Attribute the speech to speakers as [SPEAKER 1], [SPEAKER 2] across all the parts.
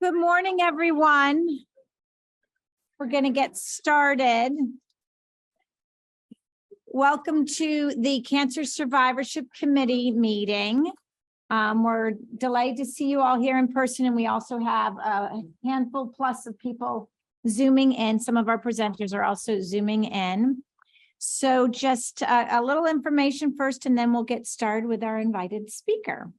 [SPEAKER 1] Good morning, everyone. We're going to get started. Welcome to the Cancer Survivorship Committee meeting. We're delighted to see you all here in person, and we also have a handful plus of people Zooming in. Some of our presenters are also Zooming in. So just a little information first, and then we'll get started with our invited speaker.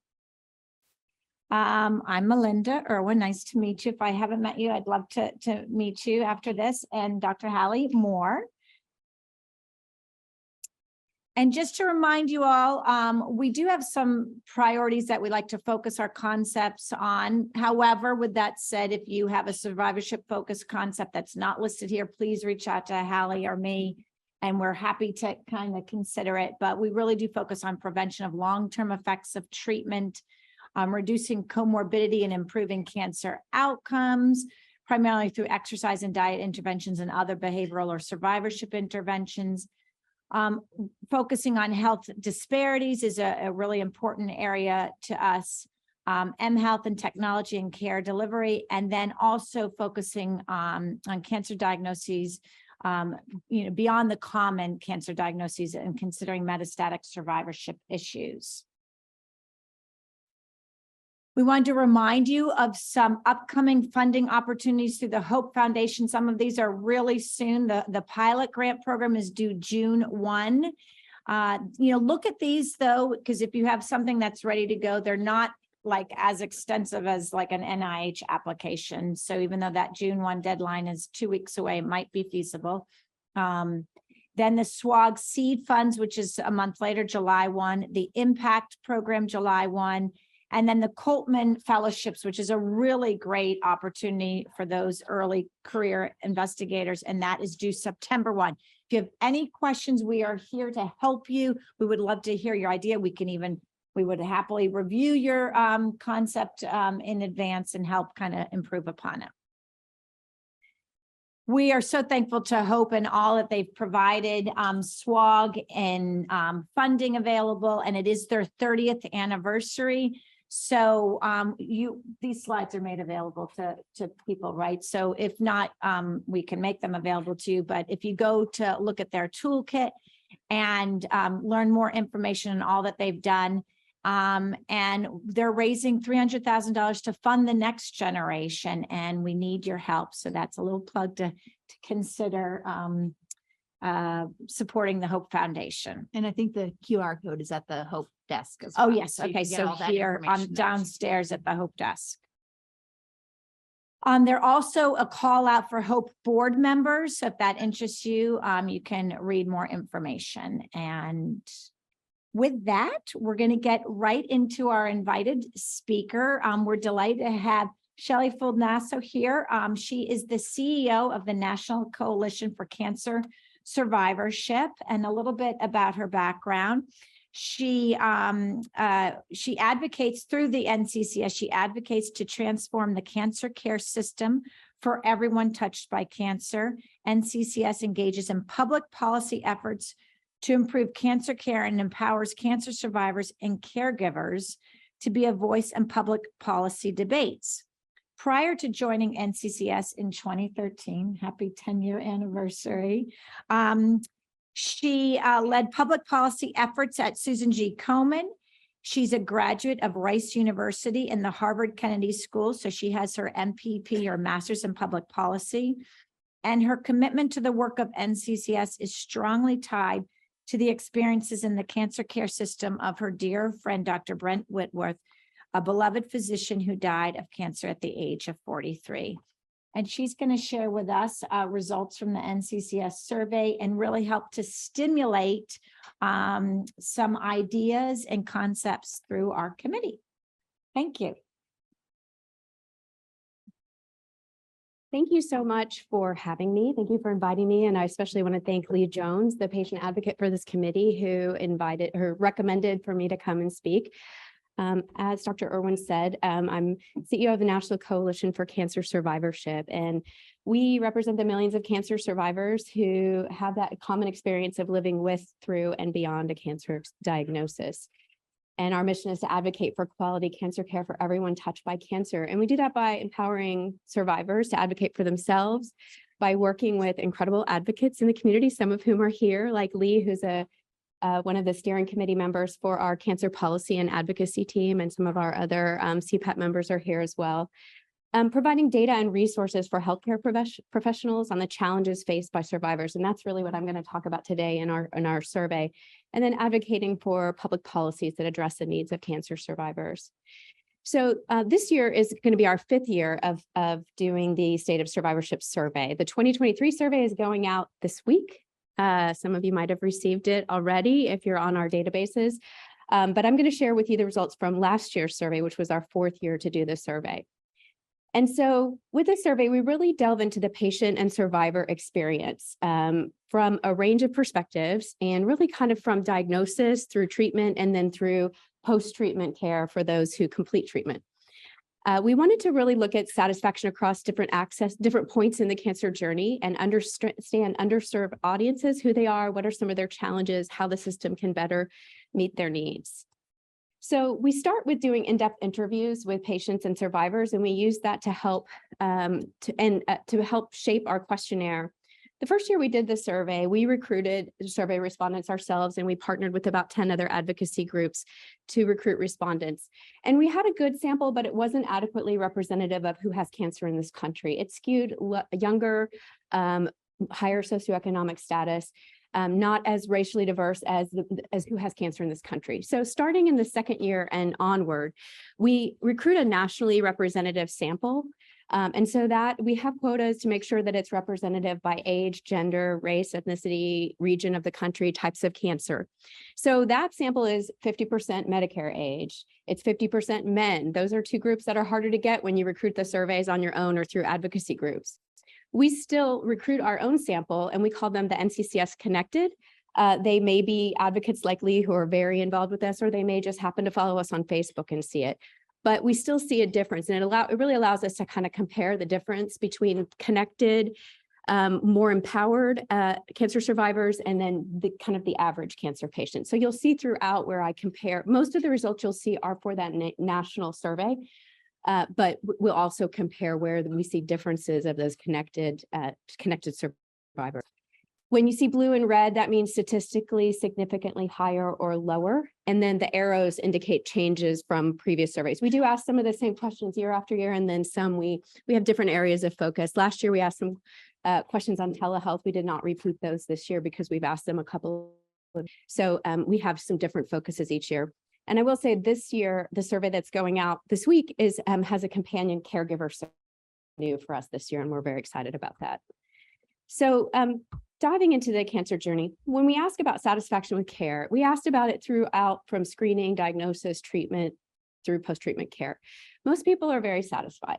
[SPEAKER 1] I'm Melinda Irwin. Nice to meet you. If I haven't met you, I'd love to meet you after this, and Dr. Hallie Moore. And just to remind you all, we do have some priorities that we like to focus our concepts on. However, with that said, if you have a survivorship focused concept that's not listed here, please reach out to Hallie or me, and we're happy to kind of consider it. But we really do focus on prevention of long-term effects of treatment, reducing comorbidity and improving cancer outcomes, primarily through exercise and diet interventions and other behavioral or survivorship interventions. Focusing on health disparities is a really important area to us, health and technology and care delivery, and then also focusing on cancer diagnoses, beyond the common cancer diagnoses and considering metastatic survivorship issues. We wanted to remind you of some upcoming funding opportunities through the Hope Foundation. Some of these are really soon. The pilot grant program is due June 1. Look at these though, because if you have something that's ready to go, they're not like as extensive as like an NIH application. So even though that June 1 deadline is 2 weeks away, it might be feasible. Then the SWOG seed funds, which is a month later, July 1, the impact program, July 1, and then the Coltman Fellowships, which is a really great opportunity for those early career investigators, and that is due September 1. If you have any questions, we are here to help you. We would love to hear your idea. We would happily review your concept in advance and help kind of improve upon it. We are so thankful to Hope and all that they've provided, SWOG and funding available, and it is their 30th anniversary. So these slides are made available to people, right? So if not, we can make them available to you. But if you go to look at their toolkit and learn more information on all that they've done, and they're raising $300,000 to fund the next generation, and we need your help. So that's a little plug to consider supporting the Hope Foundation.
[SPEAKER 2] And I think the QR code is at the Hope desk as well.
[SPEAKER 1] Oh, yes. Okay. So here downstairs at the Hope desk. There's also a call out for Hope board members. So if that interests you, you can read more information. And with that, we're going to get right into our invited speaker. We're delighted to have Shelley Fulnasso here. She is the CEO of the National Coalition for Cancer Survivorship, and a little bit about her background. She advocates through the NCCS. She advocates to transform the cancer care system for everyone touched by cancer. NCCS engages in public policy efforts to improve cancer care and empowers cancer survivors and caregivers to be a voice in public policy debates. Prior to joining NCCS in 2013, happy 10-year anniversary, she led public policy efforts at Susan G. Komen. She's a graduate of Rice University and the Harvard Kennedy School, so she has her MPP, or Master's in Public Policy. And her commitment to the work of NCCS is strongly tied to the experiences in the cancer care system of her dear friend, Dr. Brent Whitworth, a beloved physician who died of cancer at the age of 43. And she's going to share with us results from the NCCS survey and really help to stimulate some ideas and concepts through our committee. Thank you.
[SPEAKER 3] Thank you so much for having me. Thank you for inviting me. And I especially want to thank Lee Jones, the patient advocate for this committee, who recommended for me to come and speak. As Dr. Irwin said, I'm CEO of the National Coalition for Cancer Survivorship, and we represent the millions of cancer survivors who have that common experience of living with, through, and beyond a cancer diagnosis. And our mission is to advocate for quality cancer care for everyone touched by cancer. And we do that by empowering survivors to advocate for themselves, by working with incredible advocates in the community, some of whom are here, like Lee, who's one of the steering committee members for our cancer policy and advocacy team, and some of our other CPAT members are here as well. Providing data and resources for healthcare professionals on the challenges faced by survivors. And that's really what I'm going to talk about today in our survey. And then advocating for public policies that address the needs of cancer survivors. So this year is going to be our 5th year of doing the State of Survivorship Survey. The 2023 survey is going out this week. Some of you might have received it already if you're on our databases. But I'm going to share with you the results from last year's survey, which was our 4th year to do the survey. And so with this survey, we really delve into the patient and survivor experience from a range of perspectives, and really kind of from diagnosis through treatment and then through post-treatment care for those who complete treatment. We wanted to really look at satisfaction across different points in the cancer journey, and understand underserved audiences, who they are, what are some of their challenges, how the system can better meet their needs. So we start with doing in-depth interviews with patients and survivors, and we use that to help to help shape our questionnaire. The first year we did the survey, we recruited survey respondents ourselves, and we partnered with about 10 other advocacy groups to recruit respondents. And we had a good sample, but it wasn't adequately representative of who has cancer in this country. It skewed younger, higher socioeconomic status, not as racially diverse as who has cancer in this country. So starting in the 2nd year and onward, we recruit a nationally representative sample. And so that we have quotas to make sure that it's representative by age, gender, race, ethnicity, region of the country, types of cancer. So that sample is 50% Medicare age. It's 50% men. Those are 2 groups that are harder to get when you recruit the surveys on your own or through advocacy groups. We still recruit our own sample, and we call them the NCCS Connected. They may be advocates like Lee who are very involved with us, or they may just happen to follow us on Facebook and see it. But we still see a difference, and it really allows us to kind of compare the difference between connected, more empowered cancer survivors, and then the average cancer patient. So you'll see throughout where I compare, most of the results you'll see are for that national survey. But we'll also compare where we see differences of those connected survivors. When you see blue and red, that means statistically significantly higher or lower. And then the arrows indicate changes from previous surveys. We do ask some of the same questions year after year, and then some we have different areas of focus. Last year, we asked some questions on telehealth. We did not repeat those this year because we've asked them a couple. So we have some different focuses each year. And I will say this year, the survey that's going out this week has a companion caregiver survey new for us this year, and we're very excited about that. So diving into the cancer journey, when we ask about satisfaction with care, we asked about it throughout, from screening, diagnosis, treatment, through post-treatment care. Most people are very satisfied,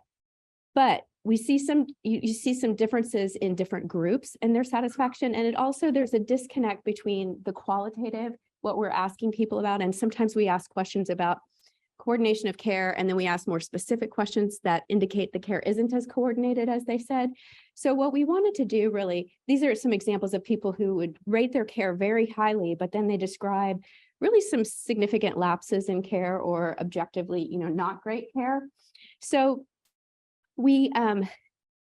[SPEAKER 3] but we see you see some differences in different groups and their satisfaction. And there's a disconnect between the qualitative, what we're asking people about, and sometimes we ask questions about coordination of care, and then we ask more specific questions that indicate the care isn't as coordinated as they said. So what we wanted to do, really, these are some examples of people who would rate their care very highly, but then they describe really some significant lapses in care, or objectively, not great care. So we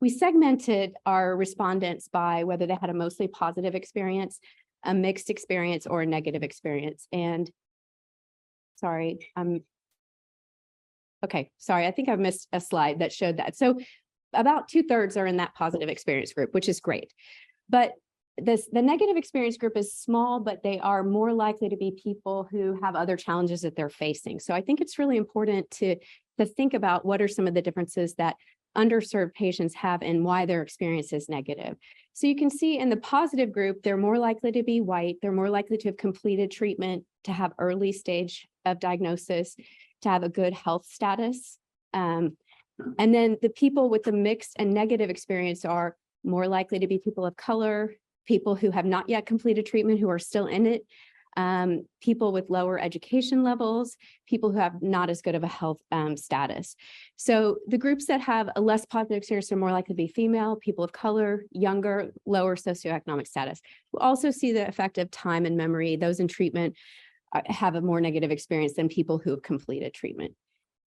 [SPEAKER 3] segmented our respondents by whether they had a mostly positive experience, a mixed experience, or a negative experience. And I think I missed a slide that showed that. So about 2/3 are in that positive experience group, which is great. But the negative experience group is small, but they are more likely to be people who have other challenges that they're facing. So I think it's really important to think about what are some of the differences that underserved patients have and why their experience is negative. So you can see in the positive group, they're more likely to be white, they're more likely to have completed treatment, to have early stage of diagnosis, to have a good health status. And then the people with the mixed and negative experience are more likely to be people of color, people who have not yet completed treatment, who are still in it, people with lower education levels, people who have not as good of a health status. So the groups that have a less positive experience are more likely to be female, people of color, younger, lower socioeconomic status. We also see the effect of time and memory. Those in treatment have a more negative experience than people who have completed treatment.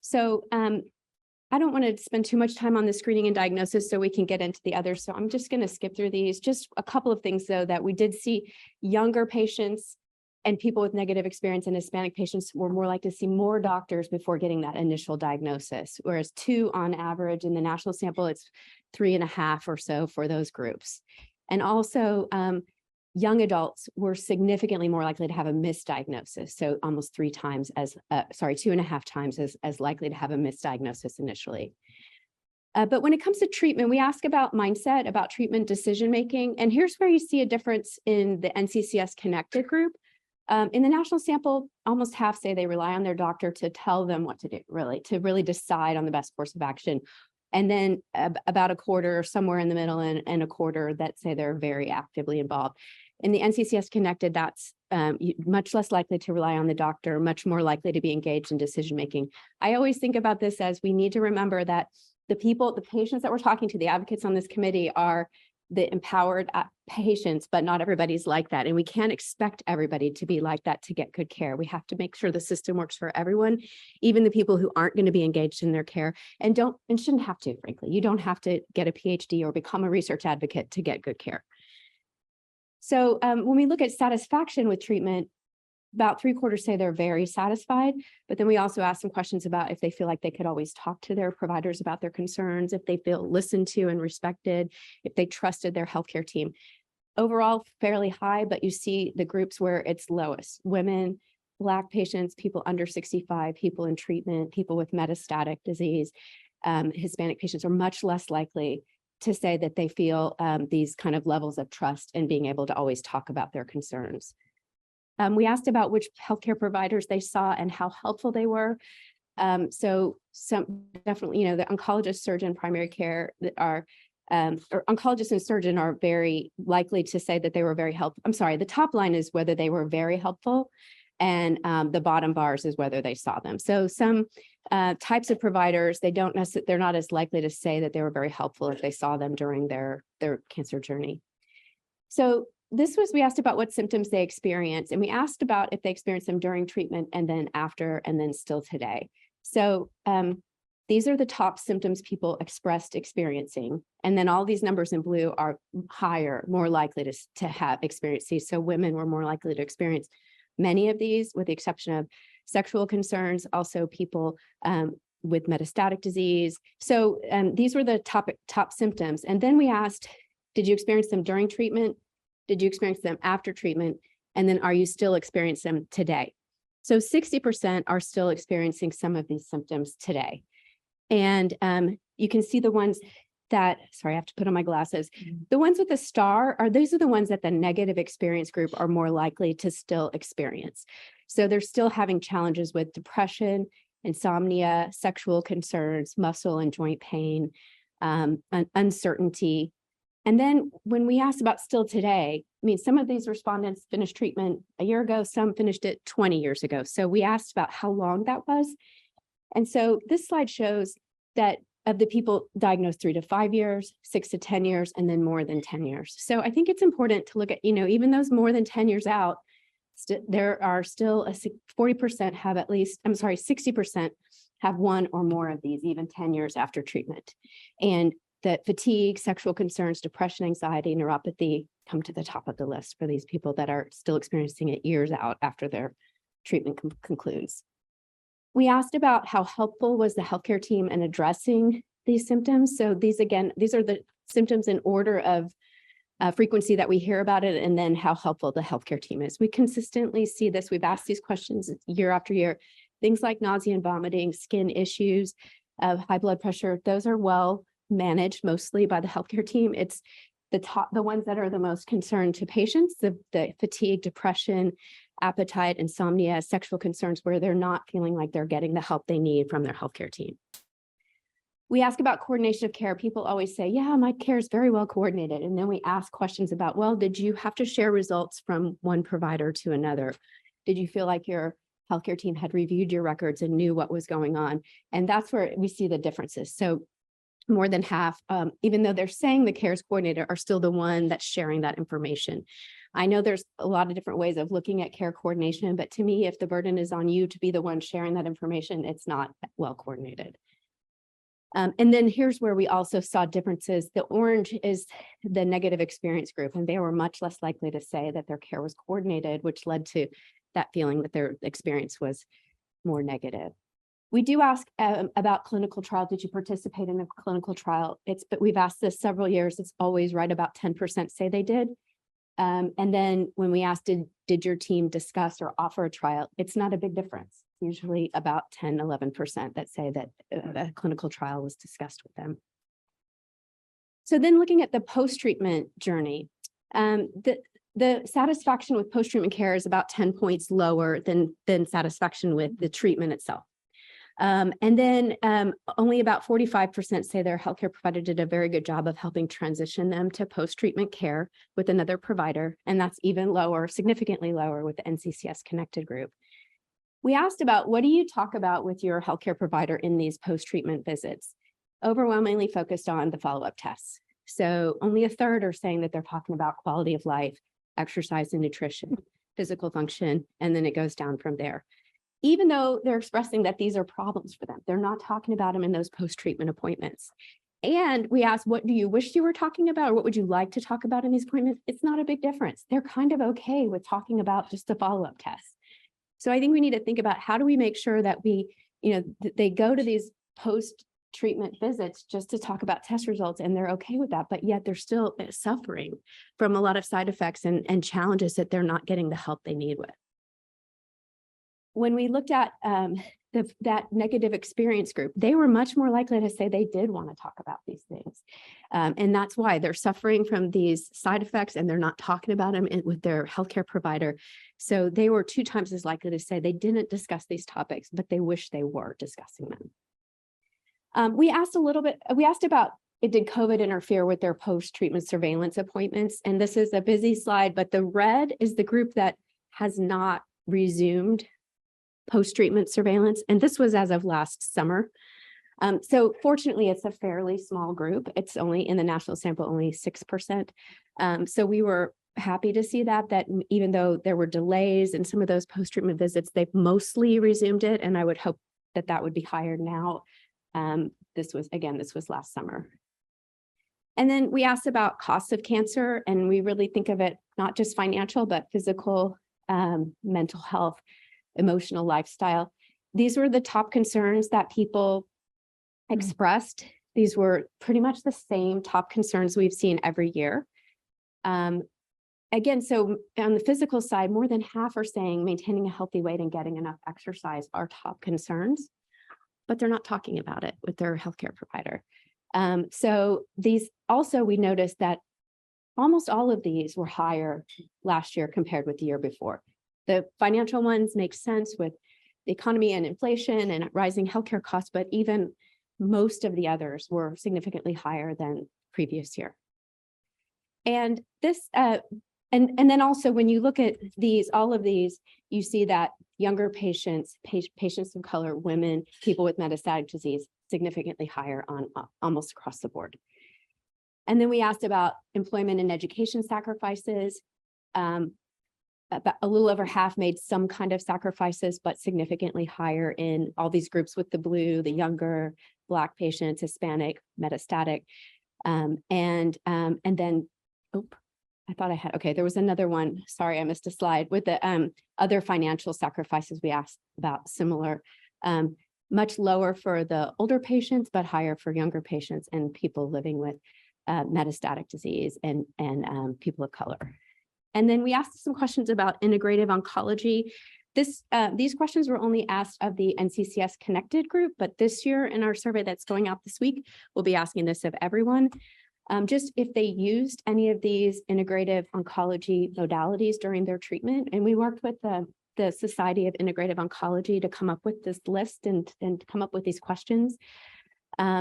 [SPEAKER 3] So I don't want to spend too much time on the screening and diagnosis so we can get into the others. So I'm just going to skip through these. Just a couple of things, though, that we did see younger patients and people with negative experience and Hispanic patients were more likely to see more doctors before getting that initial diagnosis, whereas 2 on average in the national sample, it's 3.5 or so for those groups. And also young adults were significantly more likely to have a misdiagnosis. So almost 3 times as, 2.5 times as likely to have a misdiagnosis initially. But when it comes to treatment, we ask about mindset, about treatment decision-making. And here's where you see a difference in the NCCS connected group. In the national sample, almost half say they rely on their doctor to tell them what to do, to really decide on the best course of action. And then about a quarter, somewhere in the middle, and a quarter that say they're very actively involved. In the NCCS connected, that's much less likely to rely on the doctor, much more likely to be engaged in decision-making. I always think about this as we need to remember that the patients that we're talking to, the advocates on this committee, are the empowered patients, but not everybody's like that. And we can't expect everybody to be like that to get good care. We have to make sure the system works for everyone, even the people who aren't going to be engaged in their care and shouldn't have to, frankly. You don't have to get a PhD or become a research advocate to get good care. So when we look at satisfaction with treatment, about 3/4 say they're very satisfied, but then we also ask some questions about if they feel like they could always talk to their providers about their concerns, if they feel listened to and respected, if they trusted their healthcare team. Overall, fairly high, but you see the groups where it's lowest: women, Black patients, people under 65, people in treatment, people with metastatic disease. Hispanic patients are much less likely to say that they feel these kind of levels of trust and being able to always talk about their concerns. We asked about which healthcare providers they saw and how helpful they were. So some definitely, the oncologist, surgeon, primary care or oncologist and surgeon are very likely to say that they were very helpful. I'm sorry, the top line is whether they were very helpful, and the bottom bars is whether they saw them. So some types of providers, they're not as likely to say that they were very helpful if they saw them during their cancer journey. So we asked about what symptoms they experience, and we asked about if they experienced them during treatment and then after, and then still today. So these are the top symptoms people expressed experiencing. And then all these numbers in blue are higher, more likely to have experienced these. So women were more likely to experience many of these, with the exception of sexual concerns, also people with metastatic disease. So these were the top symptoms. And then we asked, did you experience them during treatment? Did you experience them after treatment? And then are you still experiencing them today? So 60% are still experiencing some of these symptoms today. And you can see the ones that, sorry, I have to put on my glasses. The ones with the star these are the ones that the negative experience group are more likely to still experience. So they're still having challenges with depression, insomnia, sexual concerns, muscle and joint pain, uncertainty. And then when we asked about still today, some of these respondents finished treatment a year ago, some finished it 20 years ago. So we asked about how long that was. And so this slide shows that of the people diagnosed 3 to 5 years, 6 to 10 years, and then more than 10 years. So I think it's important to look at, even those more than 10 years out, there are still 40% have 60% have one or more of these, even 10 years after treatment. And that fatigue, sexual concerns, depression, anxiety, neuropathy come to the top of the list for these people that are still experiencing it years out after their treatment concludes. We asked about how helpful was the healthcare team in addressing these symptoms. So these are the symptoms in order of frequency that we hear about it, and then how helpful the healthcare team is. We consistently see this. We've asked these questions year after year. Things like nausea and vomiting, skin issues, high blood pressure, those are well managed mostly by the healthcare team. It's the ones that are the most concerned to patients, the fatigue, depression, appetite, insomnia, sexual concerns, where they're not feeling like they're getting the help they need from their healthcare team. We ask about coordination of care. People always say, yeah, my care is very well coordinated. And then we ask questions about, well, did you have to share results from one provider to another? Did you feel like your healthcare team had reviewed your records and knew what was going on? And that's where we see the differences. So more than half, even though they're saying the care is coordinated, are still the one that's sharing that information. I know there's a lot of different ways of looking at care coordination, but to me, if the burden is on you to be the one sharing that information, it's not well coordinated. And then here's where we also saw differences. The orange is the negative experience group, and they were much less likely to say that their care was coordinated, which led to that feeling that their experience was more negative. We do ask about clinical trial. Did you participate in a clinical trial? But we've asked this several years. It's always right about 10% say they did. And then when we asked, did your team discuss or offer a trial? It's not a big difference. Usually about 10, 11% that say that a clinical trial was discussed with them. So then looking at the post-treatment journey, the satisfaction with post-treatment care is about 10 points lower than satisfaction with the treatment itself. And then only about 45% say their healthcare provider did a very good job of helping transition them to post-treatment care with another provider. And that's even lower, significantly lower with the NCCS Connected group. We asked about, what do you talk about with your healthcare provider in these post-treatment visits? Overwhelmingly focused on the follow-up tests. So only a third are saying that they're talking about quality of life, exercise and nutrition, physical function, and then it goes down from there. Even though they're expressing that these are problems for them, they're not talking about them in those post-treatment appointments. And we asked, what do you wish you were talking about, or what would you like to talk about in these appointments? It's not a big difference. They're kind of okay with talking about just the follow-up tests. So I think we need to think about, how do we make sure that they go to these post-treatment visits just to talk about test results, and they're okay with that, but yet they're still suffering from a lot of side effects and challenges that they're not getting the help they need with. When we looked at that negative experience group, they were much more likely to say they did want to talk about these things. And that's why they're suffering from these side effects and they're not talking about them with their healthcare provider. So they were 2 times as likely to say they didn't discuss these topics, but they wish they were discussing them. We asked about, did COVID interfere with their post-treatment surveillance appointments? And this is a busy slide, but the red is the group that has not resumed post-treatment surveillance. And this was as of last summer. So fortunately, it's a fairly small group. It's only in the national sample, only 6%. So we were happy to see that even though there were delays in some of those post-treatment visits, they've mostly resumed it. And I would hope that that would be higher now. This was last summer. And then we asked about costs of cancer, and we really think of it not just financial, but physical, mental health, emotional lifestyle. These were the top concerns that people expressed. These were pretty much the same top concerns we've seen every year. Again, so on the physical side, more than half are saying maintaining a healthy weight and getting enough exercise are top concerns, but they're not talking about it with their healthcare provider. So these also, we noticed that almost all of these were higher last year compared with the year before. The financial ones make sense with the economy and inflation and rising healthcare costs, but even most of the others were significantly higher than previous year. And this, and then also when you look at all of these, you see that younger patients, patients of color, women, people with metastatic disease, significantly higher on almost across the board. And then we asked about employment and education sacrifices. About a little over half made some kind of sacrifices, but significantly higher in all these groups with the blue, the younger, Black patients, Hispanic, metastatic. And then, I thought I had, okay, there was another one. Sorry, I missed a slide with the other financial sacrifices we asked about, similar, much lower for the older patients, but higher for younger patients and people living with metastatic disease and people of color. And then we asked some questions about integrative oncology. These questions were only asked of the NCCS Connected group, but this year in our survey that's going out this week, we'll be asking this of everyone. Just if they used any of these integrative oncology modalities during their treatment. And we worked with the Society of Integrative Oncology to come up with this list and come up with these questions.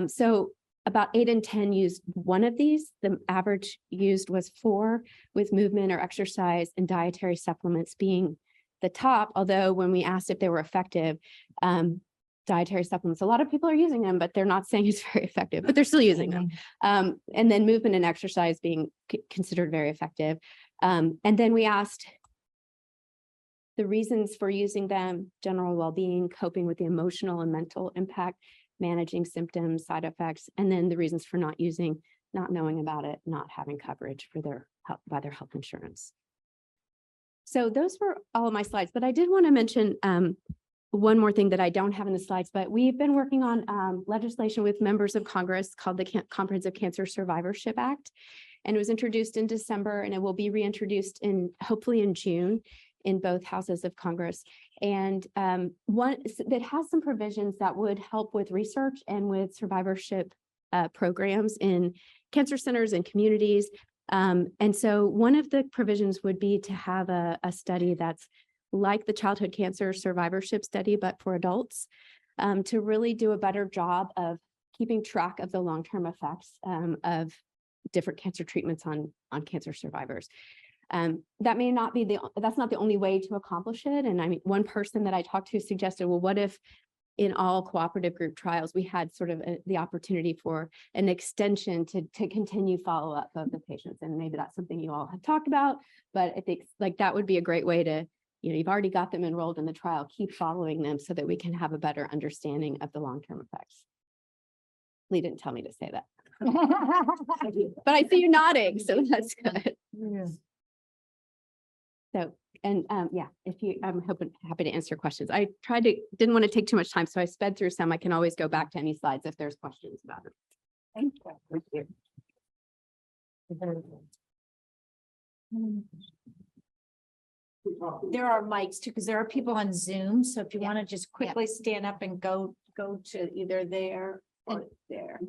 [SPEAKER 3] So about 8 in 10 used one of these. The average used was 4, with movement or exercise and dietary supplements being the top. Although when we asked if they were effective, dietary supplements, a lot of people are using them, but they're not saying it's very effective, but they're still using them. And then movement and exercise being considered very effective. And then we asked the reasons for using them: general well-being, coping with the emotional and mental impact, managing symptoms, side effects, and then the reasons for not using, not knowing about it, not having coverage for their by their health insurance. So those were all of my slides, but I did want to mention one more thing that I don't have in the slides, but we've been working on legislation with members of Congress called the Comprehensive Cancer Survivorship Act. And it was introduced in December, and it will be reintroduced hopefully in June in both houses of Congress. And one that has some provisions that would help with research and with survivorship programs in cancer centers and communities. And so one of the provisions would be to have a study that's like the childhood cancer survivorship study, but for adults, to really do a better job of keeping track of the long-term effects of different cancer treatments on cancer survivors. That may not be that's not the only way to accomplish it. And I mean, one person that I talked to suggested, well, what if in all cooperative group trials, we had sort of the opportunity for an extension to continue follow-up of the patients? And maybe that's something you all have talked about, but I think like that would be a great way to, you've already got them enrolled in the trial, keep following them so that we can have a better understanding of the long-term effects. Lee didn't tell me to say that. But I see you nodding, so that's good.
[SPEAKER 1] Yeah.
[SPEAKER 3] So, and yeah, I'm happy to answer questions. I didn't want to take too much time, so I sped through some. I can always go back to any slides if there's questions about it.
[SPEAKER 1] Thank you. There are mics too, because there are people on Zoom. So if you want to just quickly stand up and go to either there or there.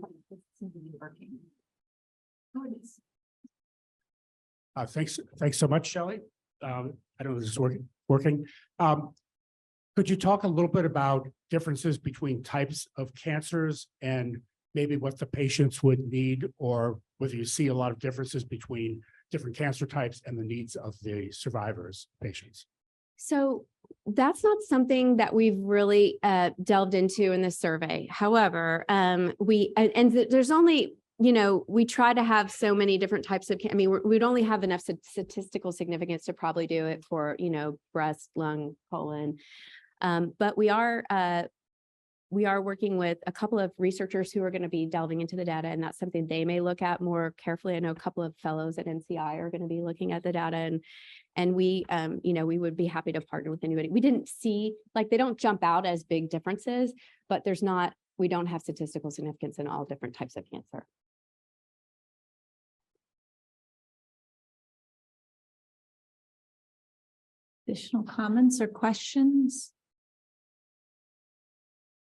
[SPEAKER 4] Thanks so much, Shelley. I don't know if this is working. Could you talk a little bit about differences between types of cancers and maybe what the patients would need, or whether you see a lot of differences between different cancer types and the needs of the survivors, patients?
[SPEAKER 3] So that's not something that we've really delved into in this survey. However, there's only, we try to have so many different types of, we'd only have enough statistical significance to probably do it for, breast, lung, colon. But we are working with a couple of researchers who are going to be delving into the data, and that's something they may look at more carefully. I know a couple of fellows at NCI are going to be looking at the data, and we, we would be happy to partner with anybody. We didn't see, they don't jump out as big differences, but we don't have statistical significance in all different types of cancer.
[SPEAKER 1] Additional comments or questions?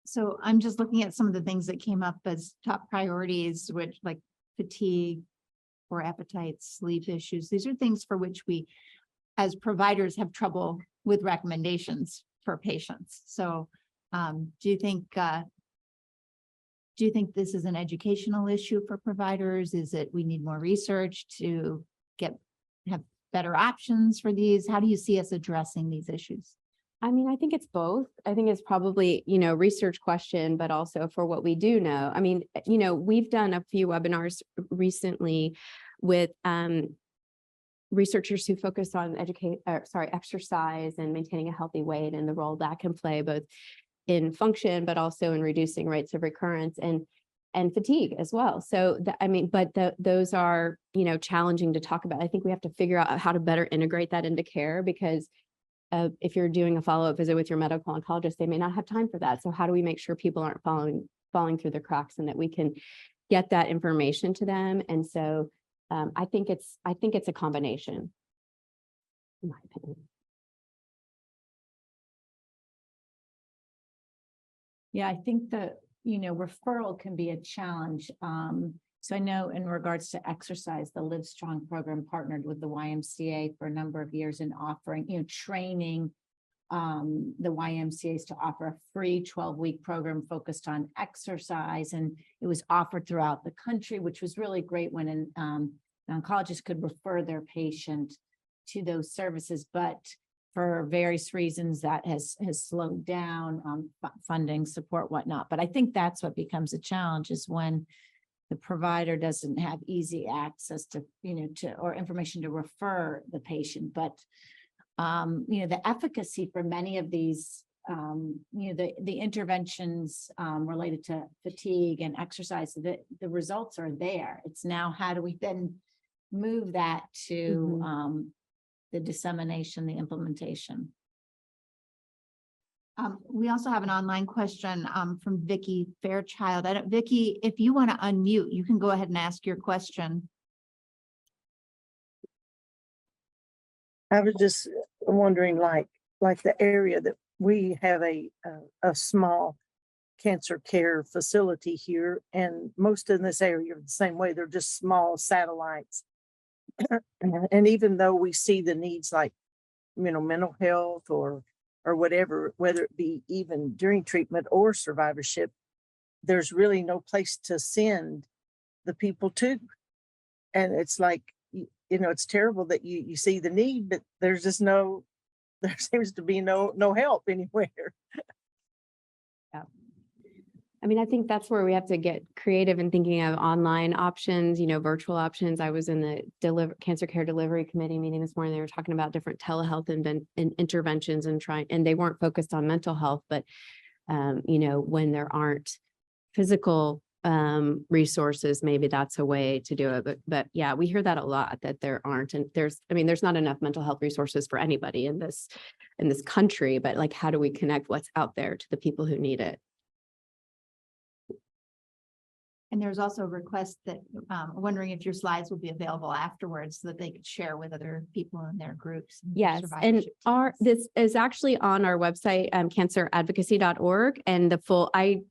[SPEAKER 2] So I'm just looking at some of the things that came up as top priorities, which like fatigue, poor appetite, sleep issues. These are things for which we, as providers, have trouble with recommendations for patients. So do you think this is an educational issue for providers? Is it we need more research to have better options for these? How do you see us addressing these issues?
[SPEAKER 3] I think it's both. I think it's probably, research question, but also for what we do know. We've done a few webinars recently with researchers who focus on exercise and maintaining a healthy weight and the role that can play both in function, but also in reducing rates of recurrence and fatigue as well. So, those are, challenging to talk about. I think we have to figure out how to better integrate that into care, because if you're doing a follow-up visit with your medical oncologist, they may not have time for that. So how do we make sure people aren't falling through the cracks, and that we can get that information to them? And so I think it's a combination, in my opinion.
[SPEAKER 1] Yeah, I think that, referral can be a challenge. So I know in regards to exercise, the Live Strong program partnered with the YMCA for a number of years in offering, training the YMCAs to offer a free 12-week program focused on exercise. And it was offered throughout the country, which was really great when an oncologist could refer their patient to those services. But for various reasons that has slowed down funding, support, whatnot. But I think that's what becomes a challenge, is when the provider doesn't have easy access to, or information to refer the patient, but the efficacy for many of these, the interventions related to fatigue and exercise, the results are there. It's now, how do we then move that to the dissemination, the implementation?
[SPEAKER 2] We also have an online question from Vicky Fairchild. Vicky, if you want to unmute, you can go ahead and ask your question.
[SPEAKER 5] I was just wondering, like the area that we have a small cancer care facility here, and most in this area are the same way. They're just small satellites. And even though we see the needs like, mental health or whatever, whether it be even during treatment or survivorship, there's really no place to send the people to. And it's like, it's terrible that you see the need, but there's just there seems to be no help anywhere.
[SPEAKER 3] I mean, I think that's where we have to get creative in thinking of online options, virtual options. I was in the Cancer Care Delivery Committee meeting this morning. They were talking about different telehealth and interventions and they weren't focused on mental health, but when there aren't physical resources, maybe that's a way to do it. But yeah, we hear that a lot, that there aren't, and there's not enough mental health resources for anybody in this country, but like, how do we connect what's out there to the people who need it?
[SPEAKER 2] And there's also a request that wondering if your slides will be available afterwards so that they could share with other people in their groups.
[SPEAKER 3] Yes, and this is actually on our website, canceradvocacy.org, and I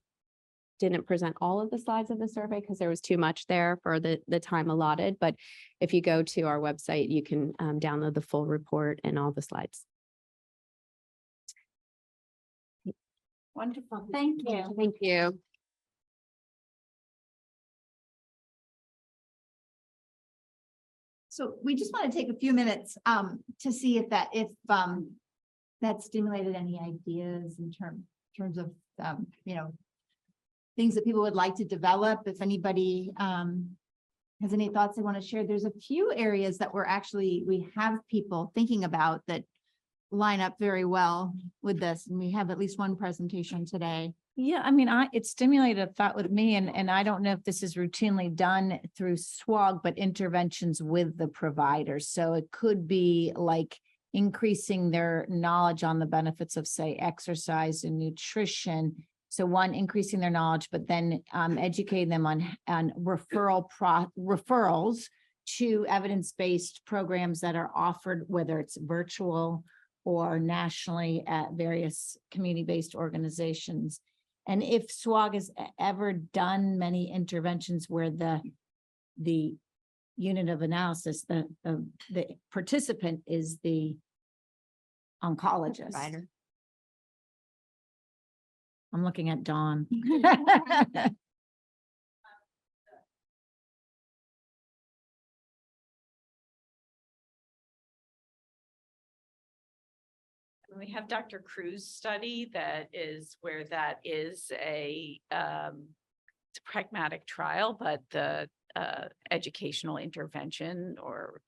[SPEAKER 3] didn't present all of the slides of the survey because there was too much there for the time allotted. But if you go to our website, you can download the full report and all the slides.
[SPEAKER 1] Wonderful. Thank you.
[SPEAKER 3] Thank you.
[SPEAKER 2] So we just want to take a few minutes to see if that stimulated any ideas in terms of things that people would like to develop. If anybody has any thoughts they want to share, there's a few areas that we have people thinking about that line up very well with this, and we have at least one presentation today.
[SPEAKER 1] Yeah, I mean, it stimulated a thought with me, and I don't know if this is routinely done through SWOG, but interventions with the providers. So it could be like increasing their knowledge on the benefits of, say, exercise and nutrition. So one, increasing their knowledge, but then educating them on referrals to evidence-based programs that are offered, whether it's virtual or nationally at various community-based organizations. And if SWOG has ever done many interventions where the unit of analysis, the participant is the oncologist.
[SPEAKER 2] Provider.
[SPEAKER 1] I'm looking at Dawn.
[SPEAKER 6] We have Dr. Cruz's study that is where that is it's a pragmatic trial, but the educational intervention or,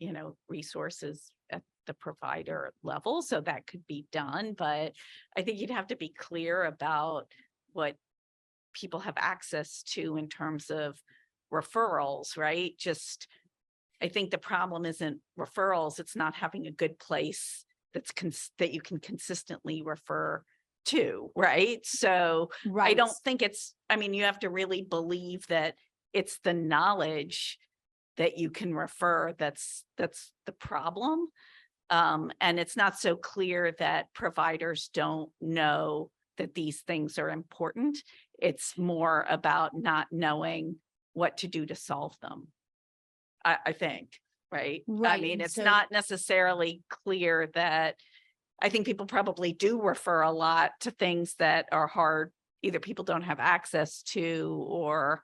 [SPEAKER 6] resources at the provider level. So that could be done, but I think you'd have to be clear about what people have access to in terms of referrals, right? I think the problem isn't referrals. It's not having a good place that you can consistently refer to, right? So
[SPEAKER 1] Right.
[SPEAKER 6] I don't think you have to really believe that it's the knowledge that you can refer that's the problem. And it's not so clear that providers don't know that these things are important. It's more about not knowing what to do to solve them, I think. Right.
[SPEAKER 1] Right,
[SPEAKER 6] I mean,
[SPEAKER 1] and
[SPEAKER 6] it's
[SPEAKER 1] so-
[SPEAKER 6] not necessarily clear that I think people probably do refer a lot to things that are hard, either people don't have access to or,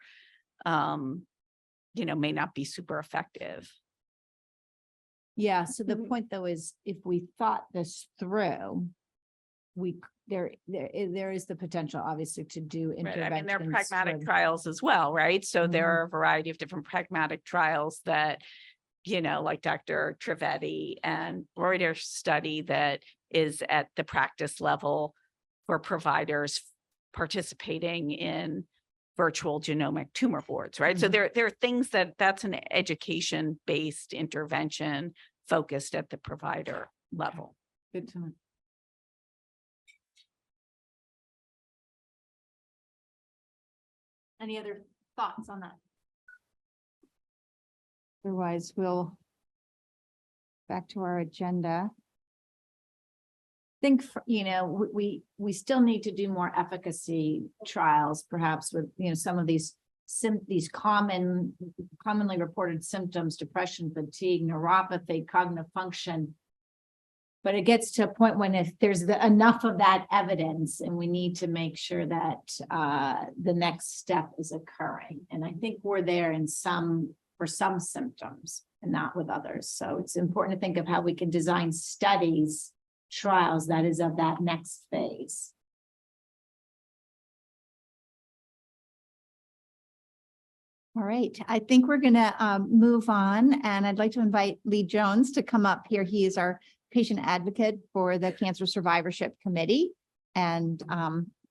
[SPEAKER 6] may not be super effective.
[SPEAKER 1] Yeah, so the point though is if we thought this through, we there is the potential, obviously, to do
[SPEAKER 6] Right,
[SPEAKER 1] interventions.
[SPEAKER 6] I mean, there are pragmatic
[SPEAKER 1] with-
[SPEAKER 6] trials as well, right? So there
[SPEAKER 1] Mhm.
[SPEAKER 6] are a variety of different pragmatic trials that, like Dr. Trivedi and Reuter's study that is at the practice level for providers participating in virtual genomic tumor boards, right? So there are things that's an education-based intervention focused at the provider level.
[SPEAKER 1] Good to know. Any other thoughts on that?
[SPEAKER 2] Otherwise, we'll back to our agenda.
[SPEAKER 1] Think, we still need to do more efficacy trials, perhaps with, some of these commonly reported symptoms, depression, fatigue, neuropathy, cognitive function. But it gets to a point when if there's enough of that evidence and we need to make sure that the next step is occurring. And I think we're there for some symptoms and not with others. So it's important to think of how we can design studies, trials that is of that next phase.
[SPEAKER 2] All right, I think we're gonna move on, and I'd like to invite Lee Jones to come up here. He is our patient advocate for the Cancer Survivorship Committee, and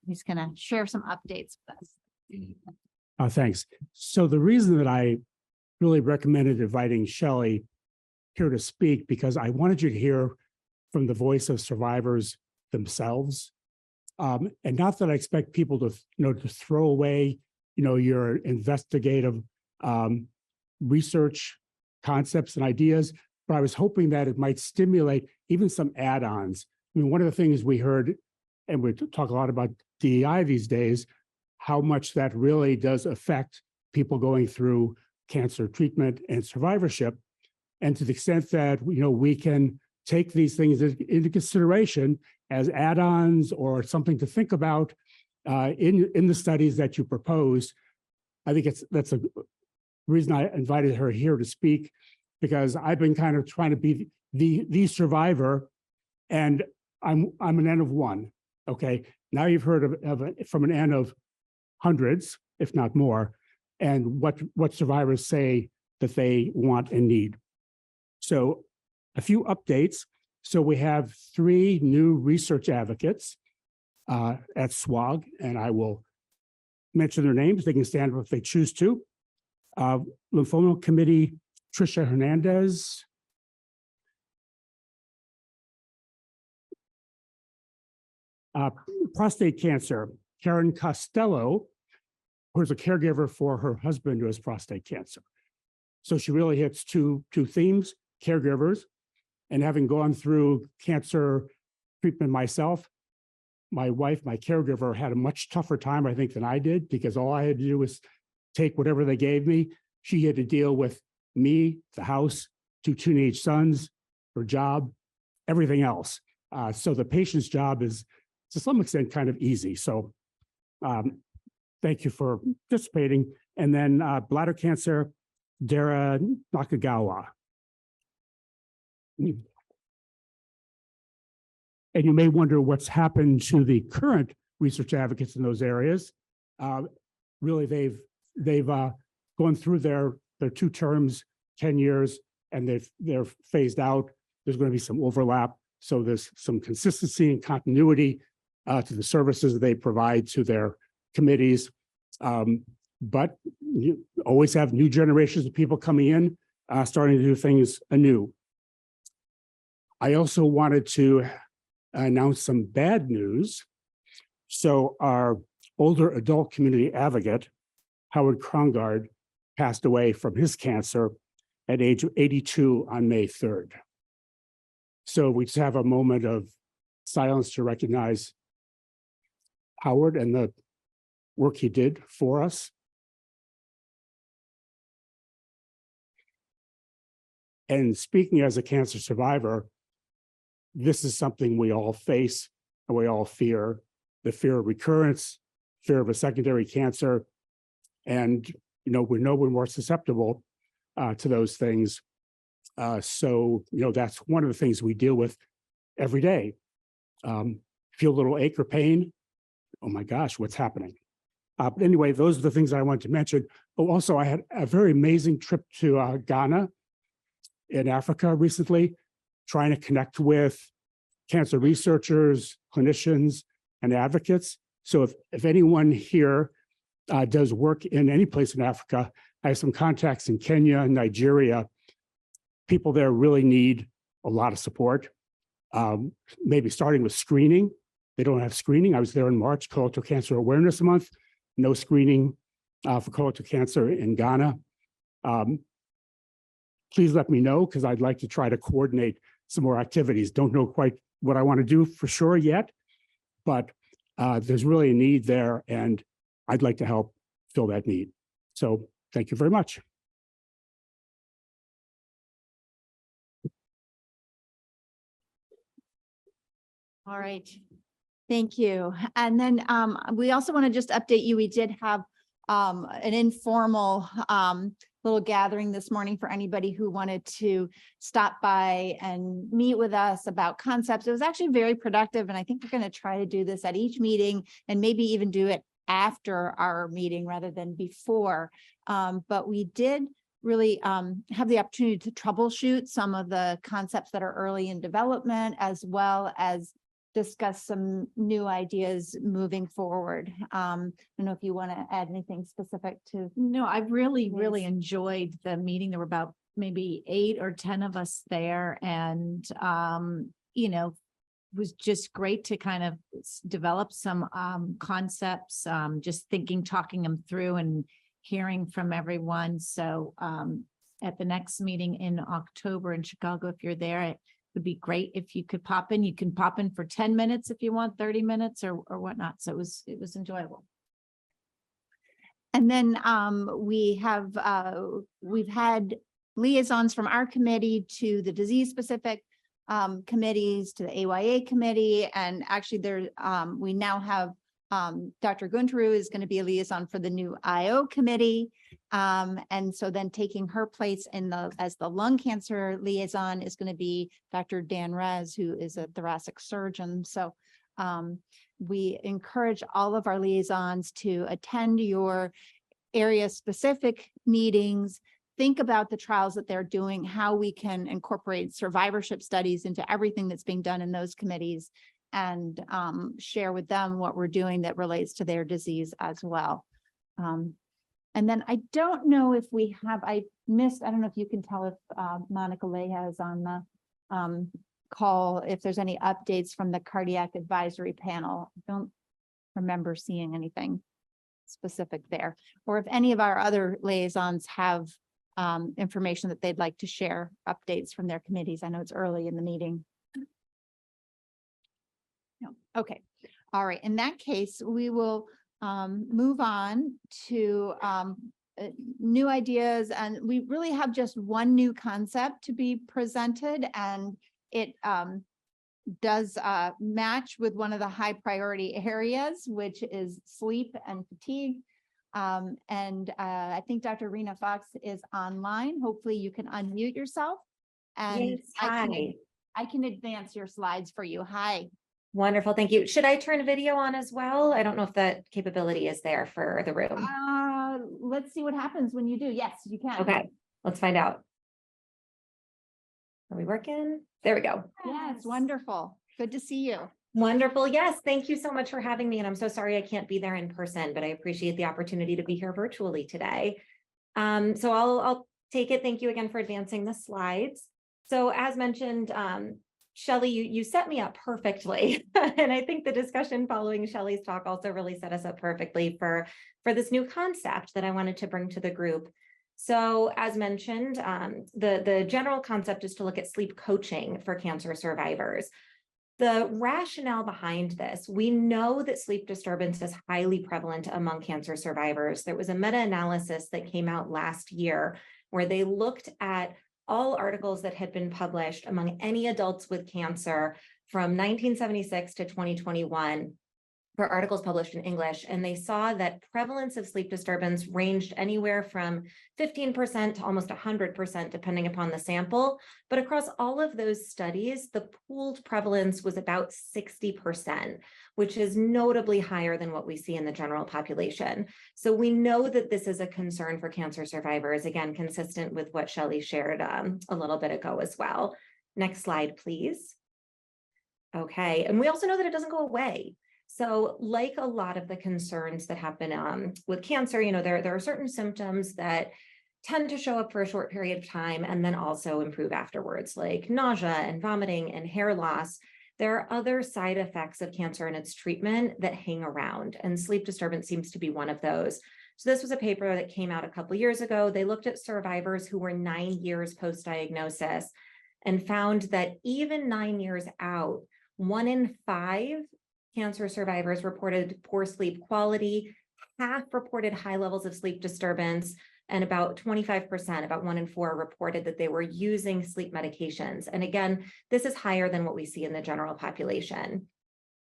[SPEAKER 2] he's gonna share some updates with us.
[SPEAKER 4] Thanks. So the reason that I really recommended inviting Shelley here to speak, because I wanted you to hear from the voice of survivors themselves. And not that I expect people to, to throw away, your investigative research concepts and ideas, but I was hoping that it might stimulate even some add-ons. I mean, one of the things we heard, and we talk a lot about DEI these days, how much that really does affect people going through cancer treatment and survivorship. And to the extent that, we can take these things into consideration as add-ons or something to think about in the studies that you proposed. I think that's a reason I invited her here to speak, because I've been kind of trying to be the survivor, and I'm an N of one. Okay, now you've heard from an N of hundreds, if not more, and what survivors say that they want and need. So a few updates. So we have 3 new research advocates at SWOG, and I will mention their names. They can stand up if they choose to. Lymphoma Committee, Tricia Hernandez. Prostate cancer, Karen Costello, who's a caregiver for her husband who has prostate cancer. So she really hits two themes: caregivers, and having gone through cancer treatment myself, my wife, my caregiver, had a much tougher time, I think, than I did, because all I had to do was take whatever they gave me. She had to deal with me, the house, 2 teenage sons, her job, everything else. So the patient's job is, to some extent, kind of easy. So thank you for participating. And then bladder cancer, Dara Nakagawa. And you may wonder what's happened to the current research advocates in those areas. Really, they've gone through their 2 terms, 10 years, and they're phased out. There's going to be some overlap, so there's some consistency and continuity to the services that they provide to their committees. But you always have new generations of people coming in, starting to do things anew. I also wanted to announce some bad news. So our older adult community advocate, Howard Krongard, passed away from his cancer at age 82 on May 3rd. So we just have a moment of silence to recognize Howard and the work he did for us. And speaking as a cancer survivor, this is something we all face and we all fear: the fear of recurrence, fear of a secondary cancer. And, we know we're more susceptible to those things. So, that's one of the things we deal with every day. feel a little ache or pain, oh my gosh, what's happening? But anyway, those are the things I wanted to mention. Oh, also, I had a very amazing trip to Ghana in Africa recently, trying to connect with cancer researchers, clinicians, and advocates. So if anyone here does work in any place in Africa, I have some contacts in Kenya and Nigeria. People there really need a lot of support, maybe starting with screening. They don't have screening. I was there in March, Colorectal Cancer Awareness Month. No screening for colorectal cancer in Ghana. Please let me know, because I'd like to try to coordinate some more activities. Don't know quite what I want to do for sure yet, but there's really a need there, and I'd like to help fill that need. So thank you very much.
[SPEAKER 2] All right. Thank you. And then we also want to just update you. We did have an informal little gathering this morning for anybody who wanted to stop by and meet with us about concepts. It was actually very productive, and I think we're going to try to do this at each meeting and maybe even do it after our meeting rather than before. But we did really have the opportunity to troubleshoot some of the concepts that are early in development, as well as discuss some new ideas moving forward. I don't know if you want to add anything specific to.
[SPEAKER 1] No, I really
[SPEAKER 2] Yes.
[SPEAKER 1] enjoyed the meeting. There were about maybe 8 or 10 of us there, and you know, it was just great to kind of develop some concepts, just talking them through and hearing from everyone. So at the next meeting in October in Chicago, if you're there, it would be great if you could pop in. You can pop in for 10 minutes if you want, 30 minutes or whatnot. So it was enjoyable.
[SPEAKER 2] And then we've had liaisons from our committee to the disease specific committees, to the AYA committee. And actually we now have Dr. Gunteru is going to be a liaison for the new IO committee. And so then taking her place as the lung cancer liaison is going to be Dr. Dan Rez, who is a thoracic surgeon. So we encourage all of our liaisons to attend your area specific meetings, think about the trials that they're doing, how we can incorporate survivorship studies into everything that's being done in those committees, and share with them what we're doing that relates to their disease as well. And then I don't know if I don't know if you can tell if Monica Leha is on the call, if there's any updates from the cardiac advisory panel. I don't remember seeing anything specific there, or if any of our other liaisons have information that they'd like to share, updates from their committees. I know it's early in the meeting. No. Okay. All right. In that case, we will move on to new ideas, and we really have just one new concept to be presented, and it does match with one of the high priority areas, which is sleep and fatigue. And I think Dr. Rena Fox is online. Hopefully you can unmute yourself, and
[SPEAKER 7] Yes, hi.
[SPEAKER 2] I can advance your slides for you. Hi.
[SPEAKER 7] Wonderful, thank you. Should I turn video on as well? I don't know if that capability is there for the room.
[SPEAKER 2] Let's see what happens when you do. Yes, you can.
[SPEAKER 7] Okay, let's find out. Are we working? There we go.
[SPEAKER 2] Yes, wonderful. Good to see you.
[SPEAKER 7] Wonderful. Yes, thank you so much for having me. And I'm so sorry I can't be there in person, but I appreciate the opportunity to be here virtually today. So I'll take it. Thank you again for advancing the slides. So as mentioned, Shelley, you set me up perfectly. And I think the discussion following Shelley's talk also really set us up perfectly for this new concept that I wanted to bring to the group. So as mentioned, the general concept is to look at sleep coaching for cancer survivors. The rationale behind this, we know that sleep disturbance is highly prevalent among cancer survivors. There was a meta-analysis that came out last year where they looked at all articles that had been published among any adults with cancer from 1976 to 2021. for articles published in English, and they saw that prevalence of sleep disturbance ranged anywhere from 15% to almost 100%, depending upon the sample. But across all of those studies, the pooled prevalence was about 60%, which is notably higher than what we see in the general population. So we know that this is a concern for cancer survivors, again, consistent with what Shelley shared a little bit ago as well. Next slide, please. Okay, and we also know that it doesn't go away. So like a lot of the concerns that happen with cancer, there are certain symptoms that tend to show up for a short period of time and then also improve afterwards, like nausea and vomiting and hair loss. There are other side effects of cancer and its treatment that hang around, and sleep disturbance seems to be one of those. So this was a paper that came out a couple of years ago. They looked at survivors who were 9 years post-diagnosis and found that even 9 years out, 1 in 5 cancer survivors reported poor sleep quality, half reported high levels of sleep disturbance, and about 25%, about 1 in 4, reported that they were using sleep medications. And again, this is higher than what we see in the general population.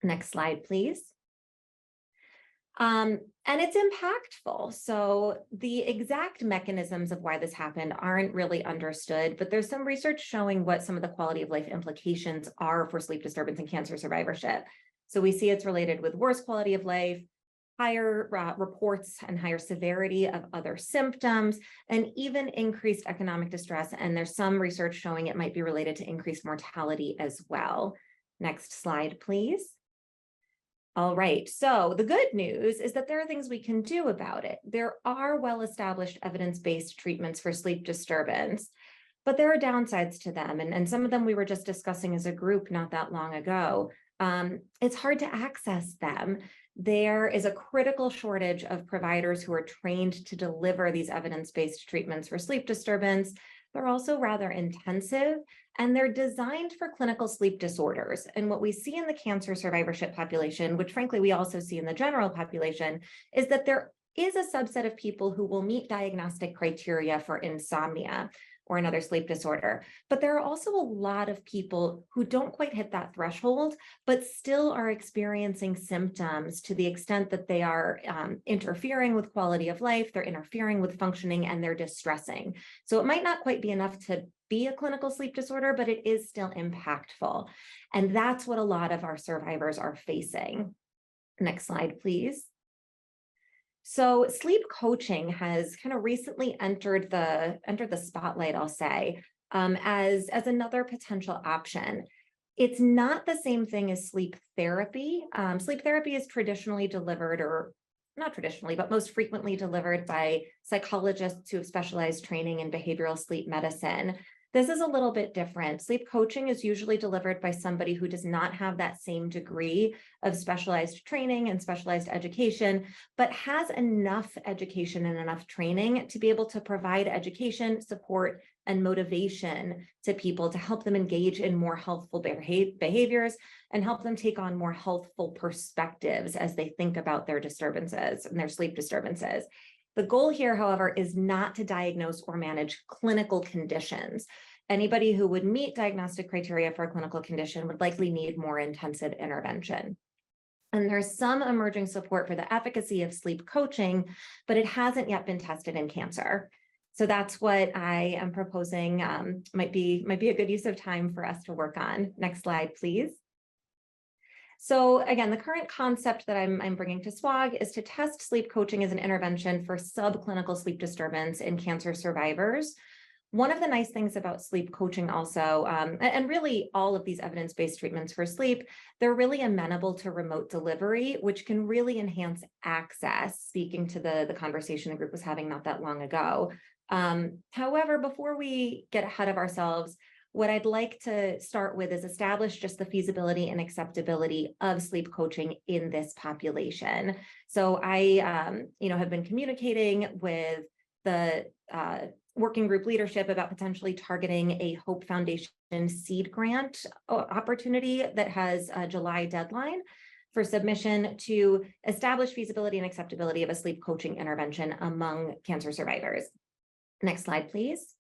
[SPEAKER 7] Next slide, please. And it's impactful. So the exact mechanisms of why this happened aren't really understood, but there's some research showing what some of the quality of life implications are for sleep disturbance and cancer survivorship. So we see it's related with worse quality of life, higher reports and higher severity of other symptoms, and even increased economic distress. And there's some research showing it might be related to increased mortality as well. Next slide, please. All right, so the good news is that there are things we can do about it. There are well-established evidence-based treatments for sleep disturbance, but there are downsides to them. And some of them we were just discussing as a group not that long ago. It's hard to access them. There is a critical shortage of providers who are trained to deliver these evidence-based treatments for sleep disturbance. They're also rather intensive, and they're designed for clinical sleep disorders. And what we see in the cancer survivorship population, which frankly we also see in the general population, is that there is a subset of people who will meet diagnostic criteria for insomnia or another sleep disorder. But there are also a lot of people who don't quite hit that threshold, but still are experiencing symptoms to the extent that they are interfering with quality of life, they're interfering with functioning, and they're distressing. So it might not quite be enough to be a clinical sleep disorder, but it is still impactful. And that's what a lot of our survivors are facing. Next slide, please. So sleep coaching has kind of recently entered the spotlight, I'll say, as another potential option. It's not the same thing as sleep therapy. Sleep therapy is traditionally delivered, or not traditionally, but most frequently delivered by psychologists who have specialized training in behavioral sleep medicine. This is a little bit different. Sleep coaching is usually delivered by somebody who does not have that same degree of specialized training and specialized education, but has enough education and enough training to be able to provide education, support, and motivation to people to help them engage in more healthful behaviors and help them take on more healthful perspectives as they think about their disturbances and their sleep disturbances. The goal here, however, is not to diagnose or manage clinical conditions. Anybody who would meet diagnostic criteria for a clinical condition would likely need more intensive intervention. And there's some emerging support for the efficacy of sleep coaching, but it hasn't yet been tested in cancer. So that's what I am proposing might be a good use of time for us to work on. Next slide, please. So again, the current concept that I'm bringing to SWOG is to test sleep coaching as an intervention for subclinical sleep disturbance in cancer survivors. One of the nice things about sleep coaching also, and really all of these evidence-based treatments for sleep, they're really amenable to remote delivery, which can really enhance access, speaking to the conversation the group was having not that long ago. However, before we get ahead of ourselves, what I'd like to start with is establish just the feasibility and acceptability of sleep coaching in this population. So I, have been communicating with the working group leadership about potentially targeting a Hope Foundation seed grant opportunity that has a July deadline for submission to establish feasibility and acceptability of a sleep coaching intervention among cancer survivors. Next slide, please.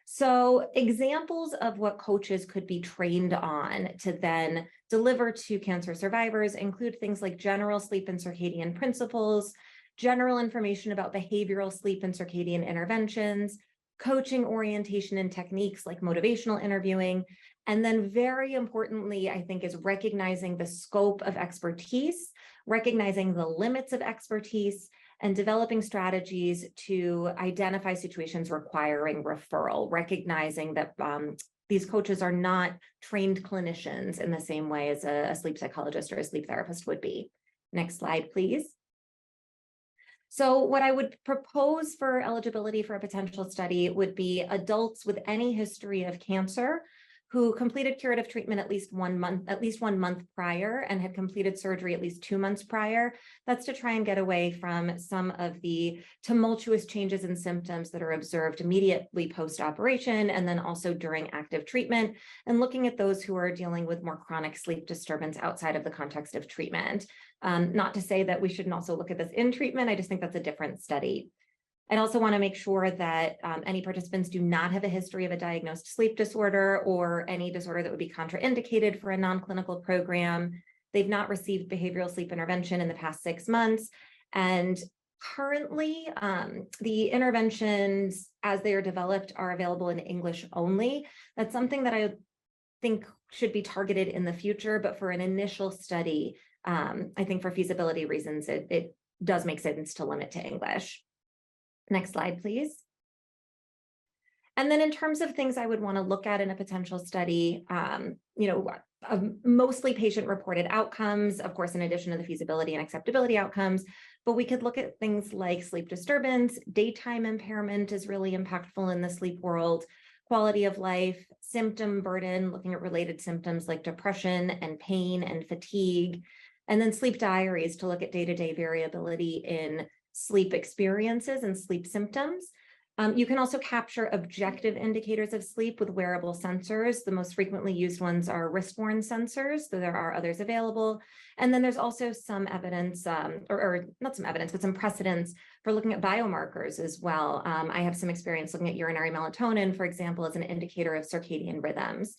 [SPEAKER 7] So examples of what coaches could be trained on to then deliver to cancer survivors include things like general sleep and circadian principles, general information about behavioral sleep and circadian interventions, coaching orientation and techniques like motivational interviewing, and then very importantly, I think, is recognizing the scope of expertise, recognizing the limits of expertise, and developing strategies to identify situations requiring referral, recognizing that these coaches are not trained clinicians in the same way as a sleep psychologist or a sleep therapist would be. Next slide, please. So what I would propose for eligibility for a potential study would be adults with any history of cancer who completed curative treatment at least 1 month prior and had completed surgery at least 2 months prior. That's to try and get away from some of the tumultuous changes in symptoms that are observed immediately post-operation and then also during active treatment, and looking at those who are dealing with more chronic sleep disturbance outside of the context of treatment. Not to say that we shouldn't also look at this in treatment, I just think that's a different study. I'd also want to make sure that any participants do not have a history of a diagnosed sleep disorder or any disorder that would be contraindicated for a non-clinical program. They've not received behavioral sleep intervention in the past 6 months. And currently, the interventions as they are developed are available in English only. That's something that I think should be targeted in the future, but for an initial study, I think for feasibility reasons, it does make sense to limit to English. Next slide, please. And then in terms of things I would want to look at in a potential study, mostly patient-reported outcomes, of course, in addition to the feasibility and acceptability outcomes, but we could look at things like sleep disturbance, daytime impairment is really impactful in the sleep world, quality of life, symptom burden, looking at related symptoms like depression and pain and fatigue, and then sleep diaries to look at day-to-day variability in sleep experiences and sleep symptoms. You can also capture objective indicators of sleep with wearable sensors. The most frequently used ones are wrist-worn sensors, though there are others available. And then there's also some evidence, or not some evidence, but some precedents for looking at biomarkers as well. I have some experience looking at urinary melatonin, for example, as an indicator of circadian rhythms.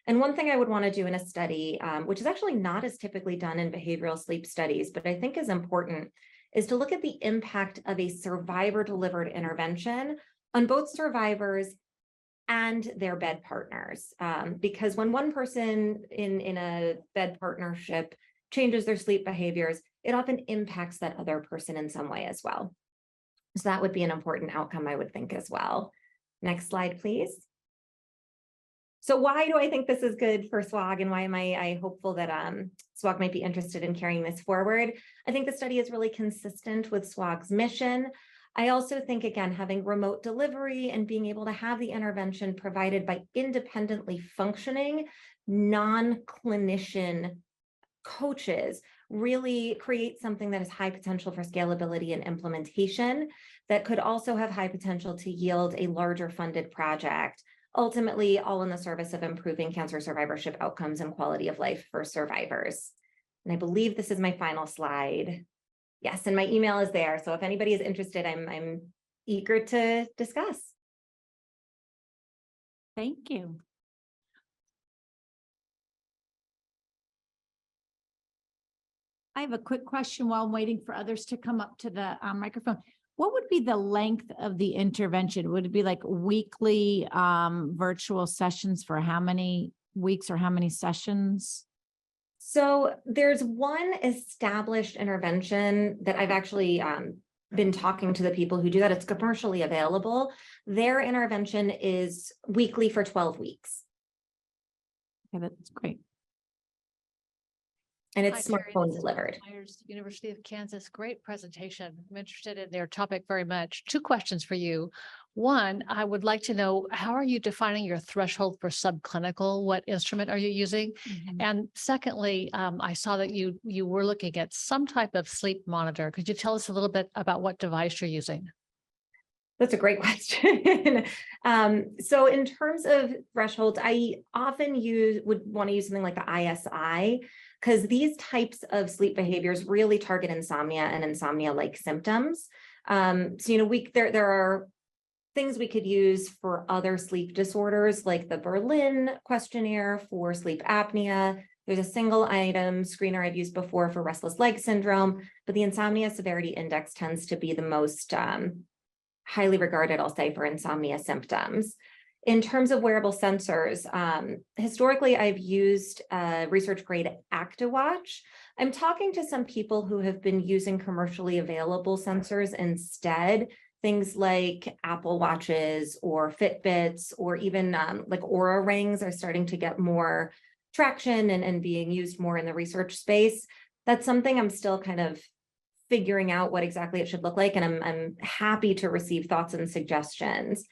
[SPEAKER 7] And one thing I would want to do in a study, which is actually not as typically done in behavioral sleep studies, but I think is important, is to look at the impact of a survivor-delivered intervention on both survivors and their bed partners. Because when one person in a bed partnership changes their sleep behaviors, it often impacts that other person in some way as well. So that would be an important outcome, I would think, as well. Next slide, please. So why do I think this is good for SWOG, and why am I hopeful that SWOG might be interested in carrying this forward? I think the study is really consistent with SWOG's mission. I also think, again, having remote delivery and being able to have the intervention provided by independently functioning non-clinician coaches really create something that has high potential for scalability and implementation that could also have high potential to yield a larger funded project, ultimately all in the service of improving cancer survivorship outcomes and quality of life for survivors. And I believe this is my final slide. Yes, and my email is there. So if anybody is interested, I'm eager to discuss.
[SPEAKER 1] Thank you. I have a quick question while I'm waiting for others to come up to the microphone. What would be the length of the intervention? Would it be like weekly virtual sessions for how many weeks or how many sessions?
[SPEAKER 7] So there's one established intervention that I've actually been talking to the people who do that. It's commercially available. Their intervention is weekly for 12 weeks.
[SPEAKER 1] Okay, that's great.
[SPEAKER 7] And
[SPEAKER 8] Hi,
[SPEAKER 7] it's
[SPEAKER 8] Terry,
[SPEAKER 7] smartphone
[SPEAKER 8] this is
[SPEAKER 7] delivered.
[SPEAKER 8] Myers, University of Kansas. Great presentation. I'm interested in their topic very much. 2 questions for you. One, I would like to know, how are you defining your threshold for subclinical? What instrument are you using? And secondly, I saw that you were looking at some type of sleep monitor. Could you tell us a little bit about what device you're using?
[SPEAKER 7] That's a great question. So in terms of thresholds, I often would want to use something like the ISI, because these types of sleep behaviors really target insomnia and insomnia-like symptoms. So, there are things we could use for other sleep disorders, like the Berlin questionnaire for sleep apnea. There's a single item screener I've used before for restless leg syndrome, but the insomnia severity index tends to be the most highly regarded, I'll say, for insomnia symptoms. In terms of wearable sensors, historically, I've used research grade ActiWatch. I'm talking to some people who have been using commercially available sensors instead, things like Apple Watches or Fitbits, or even like Oura rings are starting to get more traction and being used more in the research space. That's something I'm still kind of figuring out what exactly it should look like. And I'm happy to receive thoughts and suggestions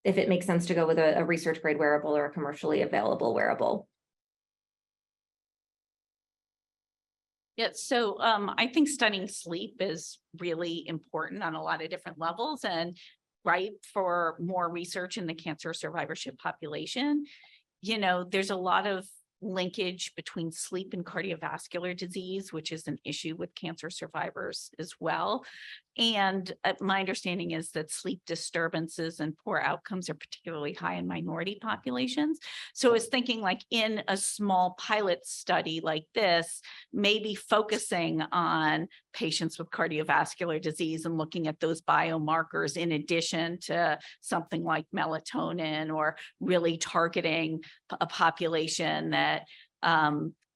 [SPEAKER 7] if it makes sense to go with a research grade wearable or a commercially available wearable.
[SPEAKER 6] Yeah, so I think studying sleep is really important on a lot of different levels and ripe for more research in the cancer survivorship population. You know, there's a lot of linkage between sleep and cardiovascular disease, which is an issue with cancer survivors as well. And my understanding is that sleep disturbances and poor outcomes are particularly high in minority populations. So I was thinking, like, in a small pilot study like this, maybe focusing on patients with cardiovascular disease and looking at those biomarkers in addition to something like melatonin, or really targeting a population that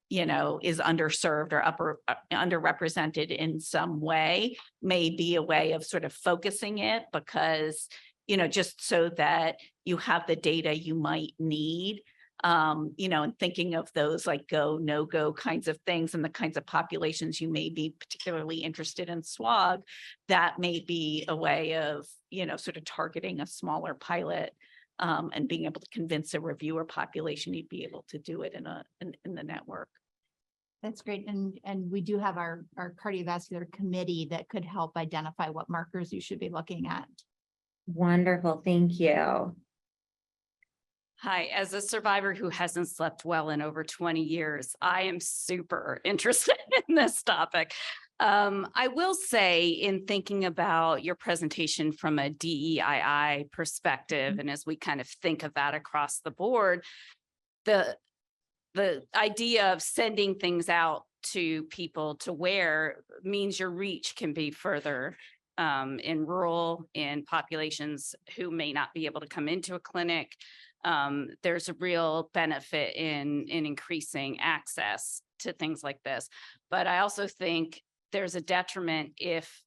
[SPEAKER 6] you know, is underserved or underrepresented in some way, may be a way of sort of focusing it, because, you know, just so that you have the data you might need, you know, and thinking of those like go, no go kinds of things and the kinds of populations you may be particularly interested in SWOG, that may be a way of, you know, sort of targeting a smaller pilot. And being able to convince a reviewer population you'd be able to do it in the network.
[SPEAKER 2] That's great. And we do have our cardiovascular committee that could help identify what markers you should be looking at.
[SPEAKER 7] Wonderful, thank you.
[SPEAKER 9] Hi, as a survivor who hasn't slept well in over 20 years, I am super interested in this topic. I will say, in thinking about your presentation from a DEII perspective, and as we kind of think of that across the board, the idea of sending things out to people to wear means your reach can be further in rural, in populations who may not be able to come into a clinic. There's a real benefit in increasing access to things like this. But I also think there's a detriment if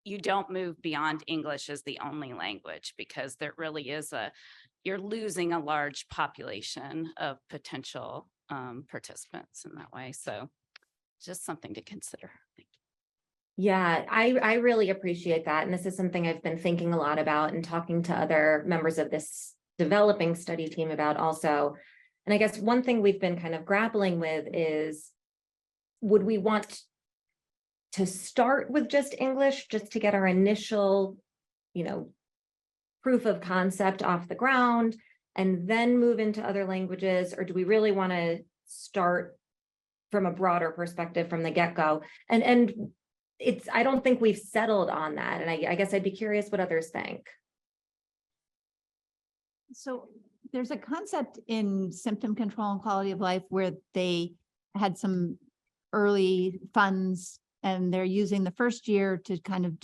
[SPEAKER 9] you don't move beyond English as the only language, because there really is you're losing a large population of potential participants in that way. So just something to consider. Thank you.
[SPEAKER 7] Yeah, I really appreciate that. And this is something I've been thinking a lot about and talking to other members of this developing study team about also. And I guess one thing we've been kind of grappling with is, would we want to start with just English just to get our initial, you know, proof of concept off the ground and then move into other languages? Or do we really want to start from a broader perspective from the get-go? And I don't think we've settled on that. And I guess I'd be curious what others think.
[SPEAKER 2] So there's a concept in symptom control and quality of life where they had some early funds and they're using the first year to kind of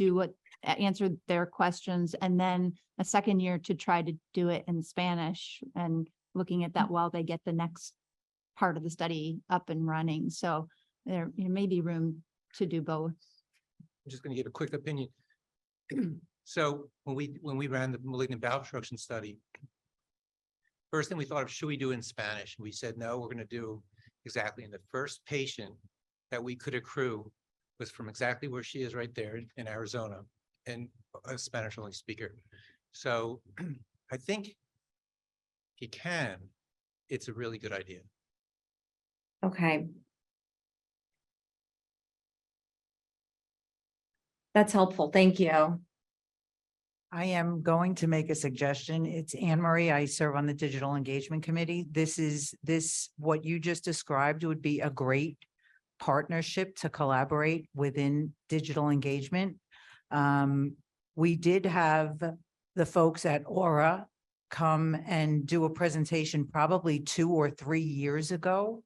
[SPEAKER 2] answer their questions, and then a second year to try to do it in Spanish, and looking at that while they get the next part of the study up and running. So there may be room to do both.
[SPEAKER 10] I'm just going to give a quick opinion. So when we ran the malignant bowel obstruction study, first thing we thought of, should we do it in Spanish? We said, no, we're going to do exactly. And the first patient that we could accrue was from exactly where she is right there in Arizona, and a Spanish only speaker. So I think if you can, it's a really good idea.
[SPEAKER 7] Okay. That's helpful. Thank you.
[SPEAKER 11] I am going to make a suggestion. It's Anne Marie. I serve on the Digital Engagement Committee. What you just described would be a great partnership to collaborate within digital engagement. We did have the folks at Aura come and do a presentation probably 2 or 3 years ago.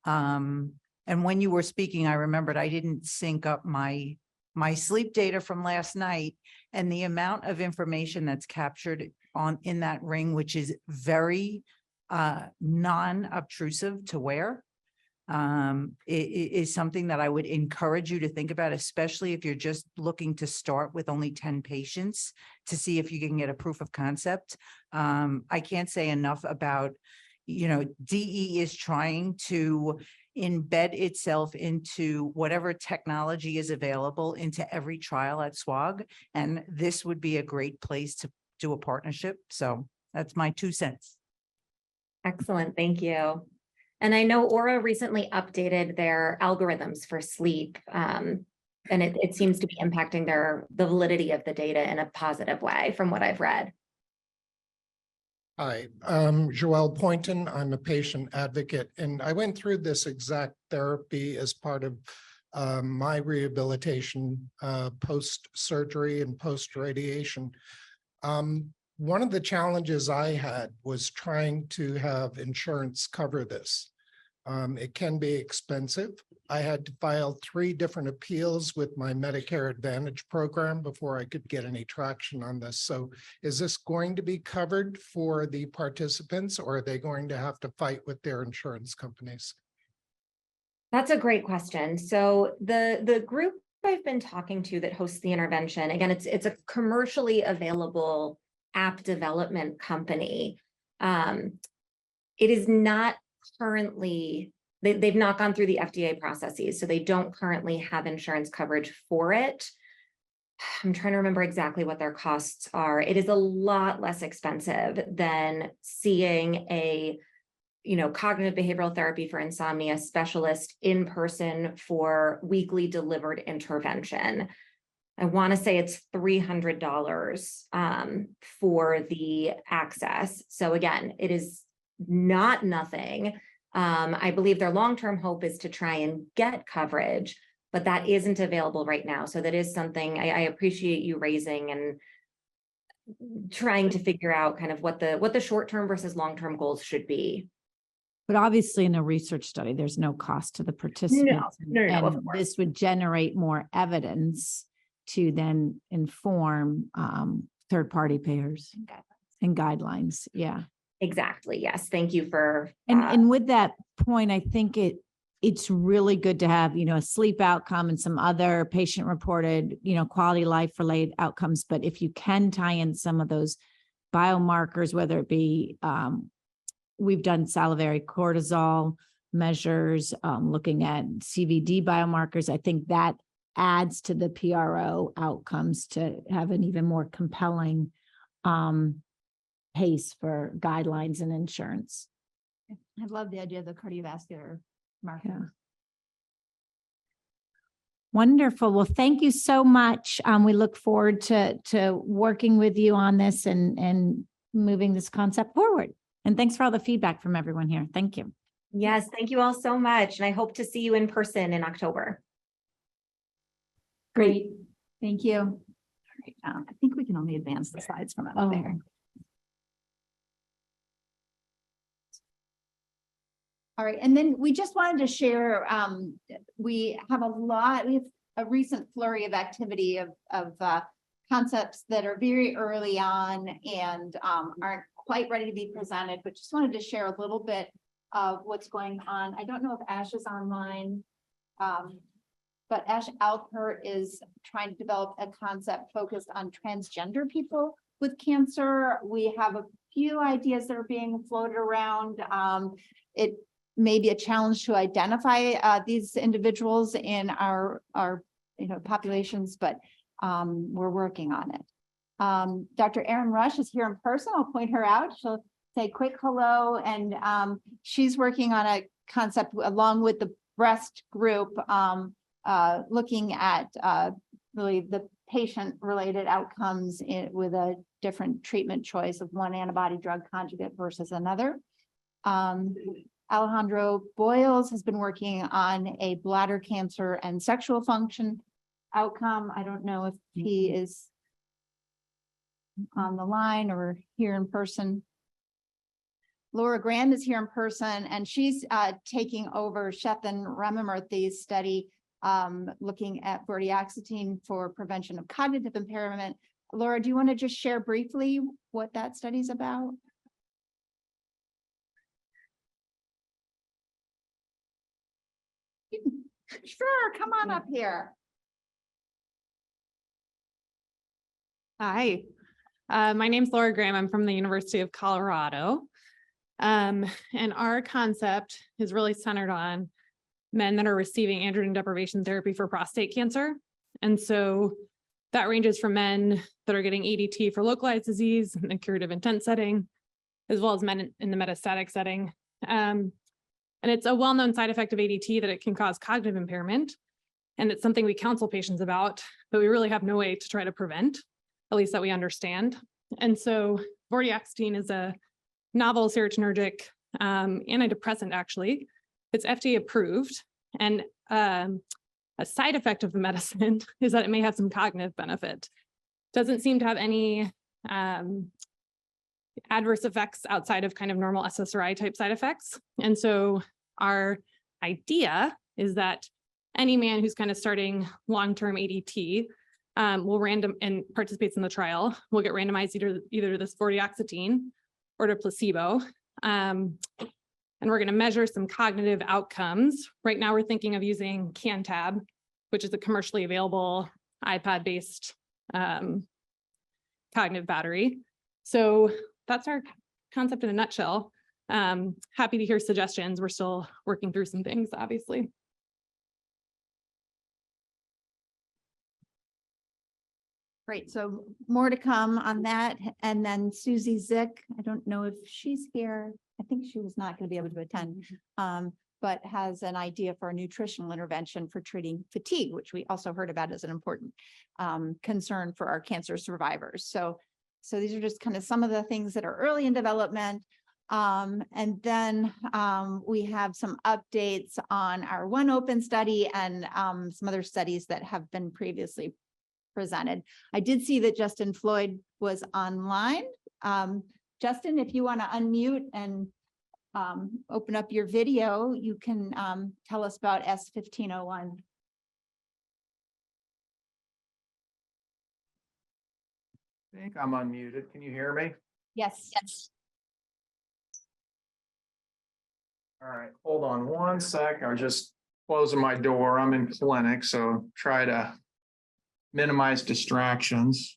[SPEAKER 11] And when you were speaking, I remembered I didn't sync up my sleep data from last night, and the amount of information that's captured in that ring, which is very non-obtrusive to wear, is something that I would encourage you to think about, especially if you're just looking to start with only 10 patients to see if you can get a proof of concept. I can't say enough about, DE is trying to embed itself into whatever technology is available into every trial at SWOG. And this would be a great place to do a partnership. So that's my 2 cents.
[SPEAKER 7] Excellent, thank you. And I know Aura recently updated their algorithms for sleep. And it seems to be impacting the validity of the data in a positive way from what I've read.
[SPEAKER 12] Hi, I'm Joelle Poynton. I'm a patient advocate, and I went through this exact therapy as part of my rehabilitation post-surgery and post-radiation. One of the challenges I had was trying to have insurance cover this. It can be expensive. I had to file 3 different appeals with my Medicare Advantage program before I could get any traction on this. So is this going to be covered for the participants, or are they going to have to fight with their insurance companies?
[SPEAKER 7] That's a great question. So the group I've been talking to that hosts the intervention, again, it's a commercially available app development company. It is not currently, they've not gone through the FDA processes, so they don't currently have insurance coverage for it. I'm trying to remember exactly what their costs are. It is a lot less expensive than seeing a cognitive behavioral therapy for insomnia specialist in person for weekly delivered intervention. I want to say it's $300 for the access. So again, it is not nothing. I believe their long-term hope is to try and get coverage, but that isn't available right now. So that is something I appreciate you raising and trying to figure out kind of what the short-term versus long-term goals should be.
[SPEAKER 1] But obviously in a research study, there's no cost to the participants.
[SPEAKER 7] No, of
[SPEAKER 1] And
[SPEAKER 7] course.
[SPEAKER 1] this would generate more evidence to then inform third-party payers and guidelines. Yeah.
[SPEAKER 7] Exactly. Yes. Thank you for.
[SPEAKER 1] And with that point, I think it's really good to have, a sleep outcome and some other patient reported, quality of life related outcomes. But if you can tie in some of those biomarkers, whether it be, we've done salivary cortisol measures, looking at CVD biomarkers, I think that adds to the PRO outcomes to have an even more compelling pace for guidelines and insurance.
[SPEAKER 2] I love the idea of the cardiovascular marker.
[SPEAKER 1] Yeah. Wonderful. Well, thank you so much. We look forward to working with you on this and moving this concept forward. And thanks for all the feedback from everyone here. Thank you.
[SPEAKER 7] Yes. Thank you all so much. And I hope to see you in person in October.
[SPEAKER 2] Great. Thank you. All right. I think we can only advance the slides from up there. All right, and then we just wanted to share, we have a recent flurry of activity of concepts that are very early on and aren't quite ready to be presented, but just wanted to share a little bit of what's going on. I don't know if Ash is online, but Ash Alpert is trying to develop a concept focused on transgender people with cancer. We have a few ideas that are being floated around. It may be a challenge to identify these individuals in our populations, but we're working on it. Dr. Erin Rush is here in person. I'll point her out. She'll say a quick hello, and she's working on a concept along with the breast group, looking at really the patient-related outcomes with a different treatment choice of one antibody drug conjugate versus another. Alejandro Boyles has been working on a bladder cancer and sexual function outcome. I don't know if he is on the line or here in person. Laura Graham is here in person, and she's taking over Shethan Ramamurthy's study, looking at vortioxetine for prevention of cognitive impairment. Laura, do you want to just share briefly what that study's about? Sure, come on up here.
[SPEAKER 13] Hi, my name's Laura Graham. I'm from the University of Colorado. And our concept is really centered on men that are receiving androgen deprivation therapy for prostate cancer. And so that ranges from men that are getting ADT for localized disease in the curative intent setting, as well as men in the metastatic setting. And it's a well-known side effect of ADT that it can cause cognitive impairment. And it's something we counsel patients about, but we really have no way to try to prevent, at least that we understand. And so vortioxetine is a novel serotonergic antidepressant, actually. It's FDA approved. And a side effect of the medicine is that it may have some cognitive benefit. Doesn't seem to have any adverse effects outside of kind of normal SSRI type side effects. And so our idea is that any man who's kind of starting long-term ADT will and participates in the trial will get randomized either to this vortioxetine or to placebo. And we're going to measure some cognitive outcomes. Right now, we're thinking of using CanTab, which is a commercially available iPad-based cognitive battery. So that's our concept in a nutshell. Happy to hear suggestions. We're still working through some things, obviously.
[SPEAKER 2] Great, so more to come on that. And then Susie Zick, I don't know if she's here. I think she was not going to be able to attend, but has an idea for a nutritional intervention for treating fatigue, which we also heard about as an important concern for our cancer survivors. So these are just kind of some of the things that are early in development. And then we have some updates on our One Open study and some other studies that have been previously presented. I did see that Justin Floyd was online. Justin, if you want to unmute and open up your video, you can tell us about S1501.
[SPEAKER 14] I think I'm unmuted. Can you hear me?
[SPEAKER 2] Yes. Yes.
[SPEAKER 14] All right, hold on one sec. I'm just closing my door. I'm in clinic, so try to minimize distractions.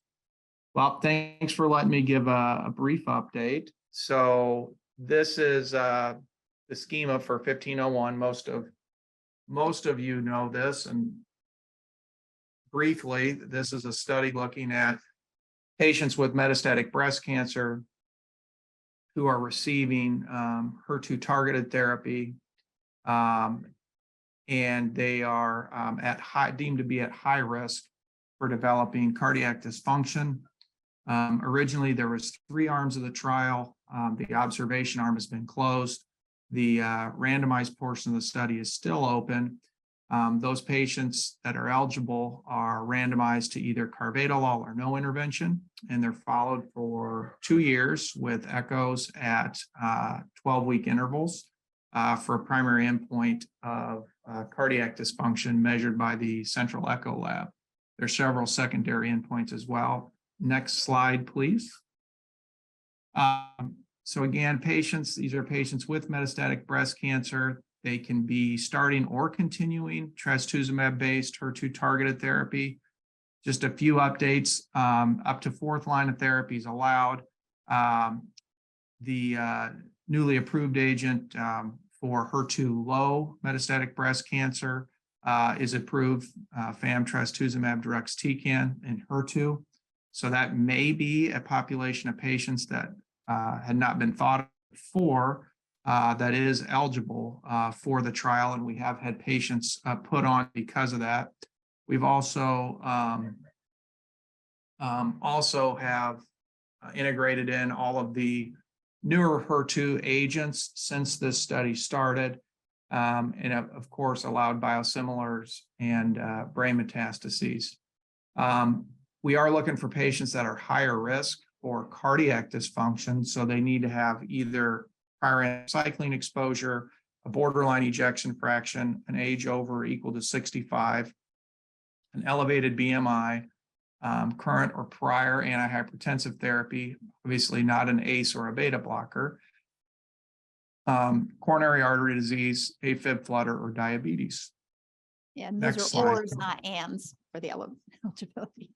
[SPEAKER 14] Well, thanks for letting me give a brief update. So this is the schema for 1501. Most of you know this, and briefly, this is a study looking at patients with metastatic breast cancer who are receiving HER2 targeted therapy, and they are deemed to be at high risk for developing cardiac dysfunction. Originally, there was 3 arms of the trial. The observation arm has been closed. The randomized portion of the study is still open. Those patients that are eligible are randomized to either carvedilol or no intervention, and they're followed for 2 years with echoes at 12-week intervals for a primary endpoint of cardiac dysfunction measured by the central echo lab. There's several secondary endpoints as well. Next slide, please. So again, these are patients with metastatic breast cancer. They can be starting or continuing trastuzumab-based HER2 targeted therapy. Just a few updates, up to 4th line of therapy is allowed. The newly approved agent for HER2 low metastatic breast cancer is approved, FAM trastuzumab deruxtecan in HER2. So that may be a population of patients that had not been thought of before that is eligible for the trial, and we have had patients put on because of that. We've also have integrated in all of the newer HER2 agents since this study started. and of course, allowed biosimilars and brain metastases. We are looking for patients that are higher risk for cardiac dysfunction, so they need to have either prior cycling exposure, a borderline ejection fraction, an age over or equal to 65, an elevated BMI, current or prior antihypertensive therapy, obviously not an ACE or a beta blocker, coronary artery disease, AFib flutter, or diabetes.
[SPEAKER 2] Yeah, and
[SPEAKER 14] Next
[SPEAKER 2] those are
[SPEAKER 14] slide.
[SPEAKER 2] ors, not ands for the eligibility.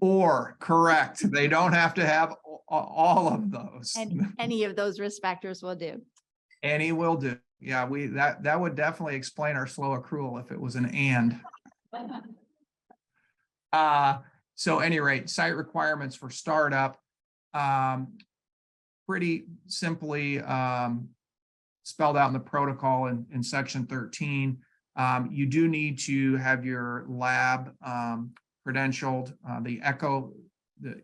[SPEAKER 14] Or, correct, they don't have to have all of those.
[SPEAKER 2] And any of those risk factors will do.
[SPEAKER 14] Any will do. Yeah, that would definitely explain our slow accrual if it was an and. So any rate, site requirements for startup, pretty simply spelled out in the protocol in section 13. You do need to have your lab credentialed,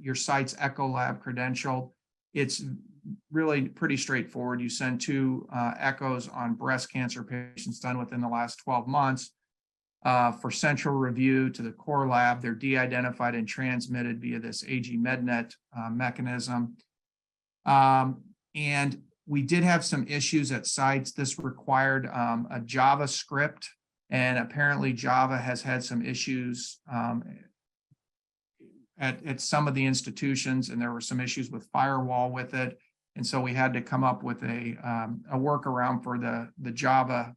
[SPEAKER 14] your site's echo lab credentialed. It's really pretty straightforward. You send 2 echoes on breast cancer patients done within the last 12 months. For central review to the core lab, they're de-identified and transmitted via this AG MedNet mechanism. And we did have some issues at sites. This required a JavaScript, and apparently Java has had some issues at some of the institutions, and there were some issues with firewall with it. And so we had to come up with a workaround for the Java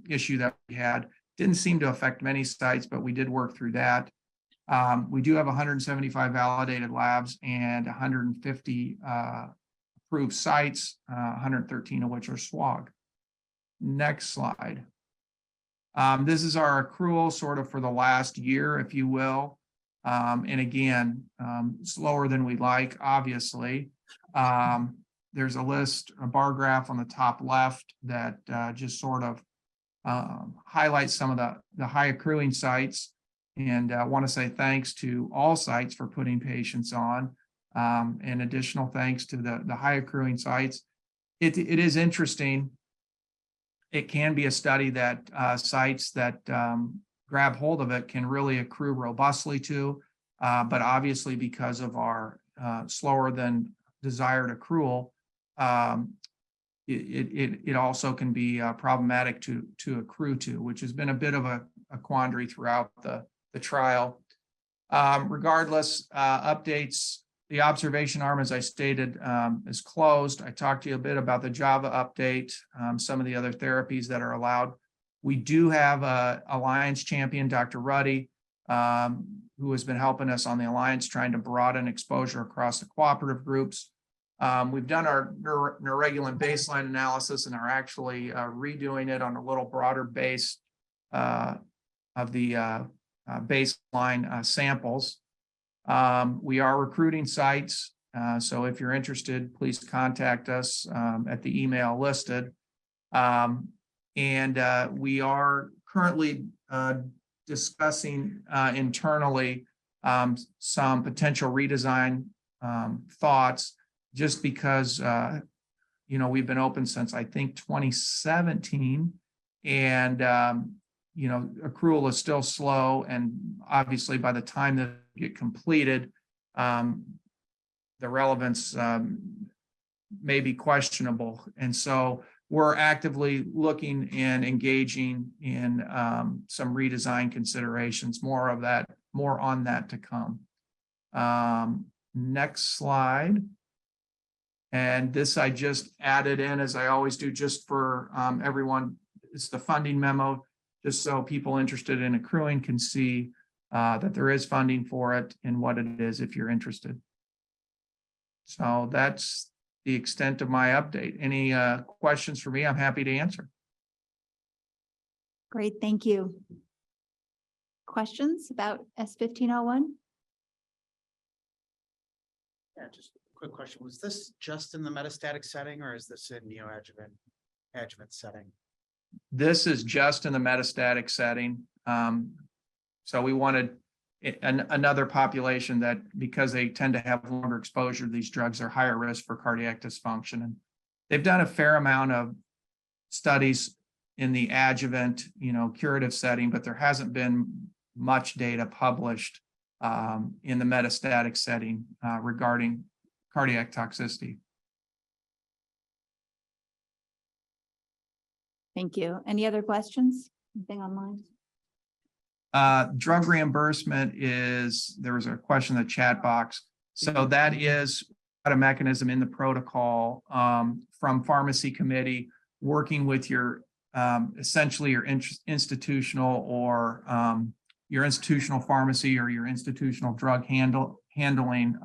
[SPEAKER 14] issue that we had. Didn't seem to affect many sites, but we did work through that. We do have 175 validated labs and 150 approved sites, 113 of which are SWOG. Next slide. This is our accrual sort of for the last year, if you will. And again, slower than we'd like, obviously. There's a list, a bar graph on the top left that just sort of highlights some of the high accruing sites. And I want to say thanks to all sites for putting patients on, and additional thanks to the high accruing sites. It is interesting. It can be a study that sites that grab hold of it can really accrue robustly to, but obviously because of our slower than desired accrual, it also can be problematic to accrue to, which has been a bit of a quandary throughout the trial. Regardless, updates, the observation arm, as I stated, is closed. I talked to you a bit about the Java update, some of the other therapies that are allowed. We do have a Alliance champion, Dr. Ruddy, who has been helping us on the Alliance, trying to broaden exposure across the cooperative groups. We've done our neuroregulin baseline analysis and are actually redoing it on a little broader base of the baseline samples. We are recruiting sites, so if you're interested, please contact us at the email listed. And we are currently discussing internally some potential redesign thoughts, just because we've been open since I think 2017, and accrual is still slow, and obviously by the time that it get completed, the relevance may be questionable. And so we're actively looking and engaging in some redesign considerations, more on that to come. Next slide. And this I just added in, as I always do, just for everyone. It's the funding memo, just so people interested in accruing can see that there is funding for it and what it is if you're interested. So that's the extent of my update. Any questions for me? I'm happy to answer.
[SPEAKER 2] Great, thank you. Questions about S1501?
[SPEAKER 15] Yeah, just a quick question. Was this just in the metastatic setting, or is this in adjuvant setting?
[SPEAKER 14] This is just in the metastatic setting. So we wanted another population that, because they tend to have longer exposure to these drugs, are higher risk for cardiac dysfunction. And they've done a fair amount of studies in the adjuvant, curative setting, but there hasn't been much data published in the metastatic setting regarding cardiac toxicity.
[SPEAKER 2] Thank you. Any other questions? Anything online?
[SPEAKER 14] Drug reimbursement there was a question in the chat box. So that is a mechanism in the protocol from pharmacy committee working with your essentially your institutional or your institutional pharmacy or your institutional drug handling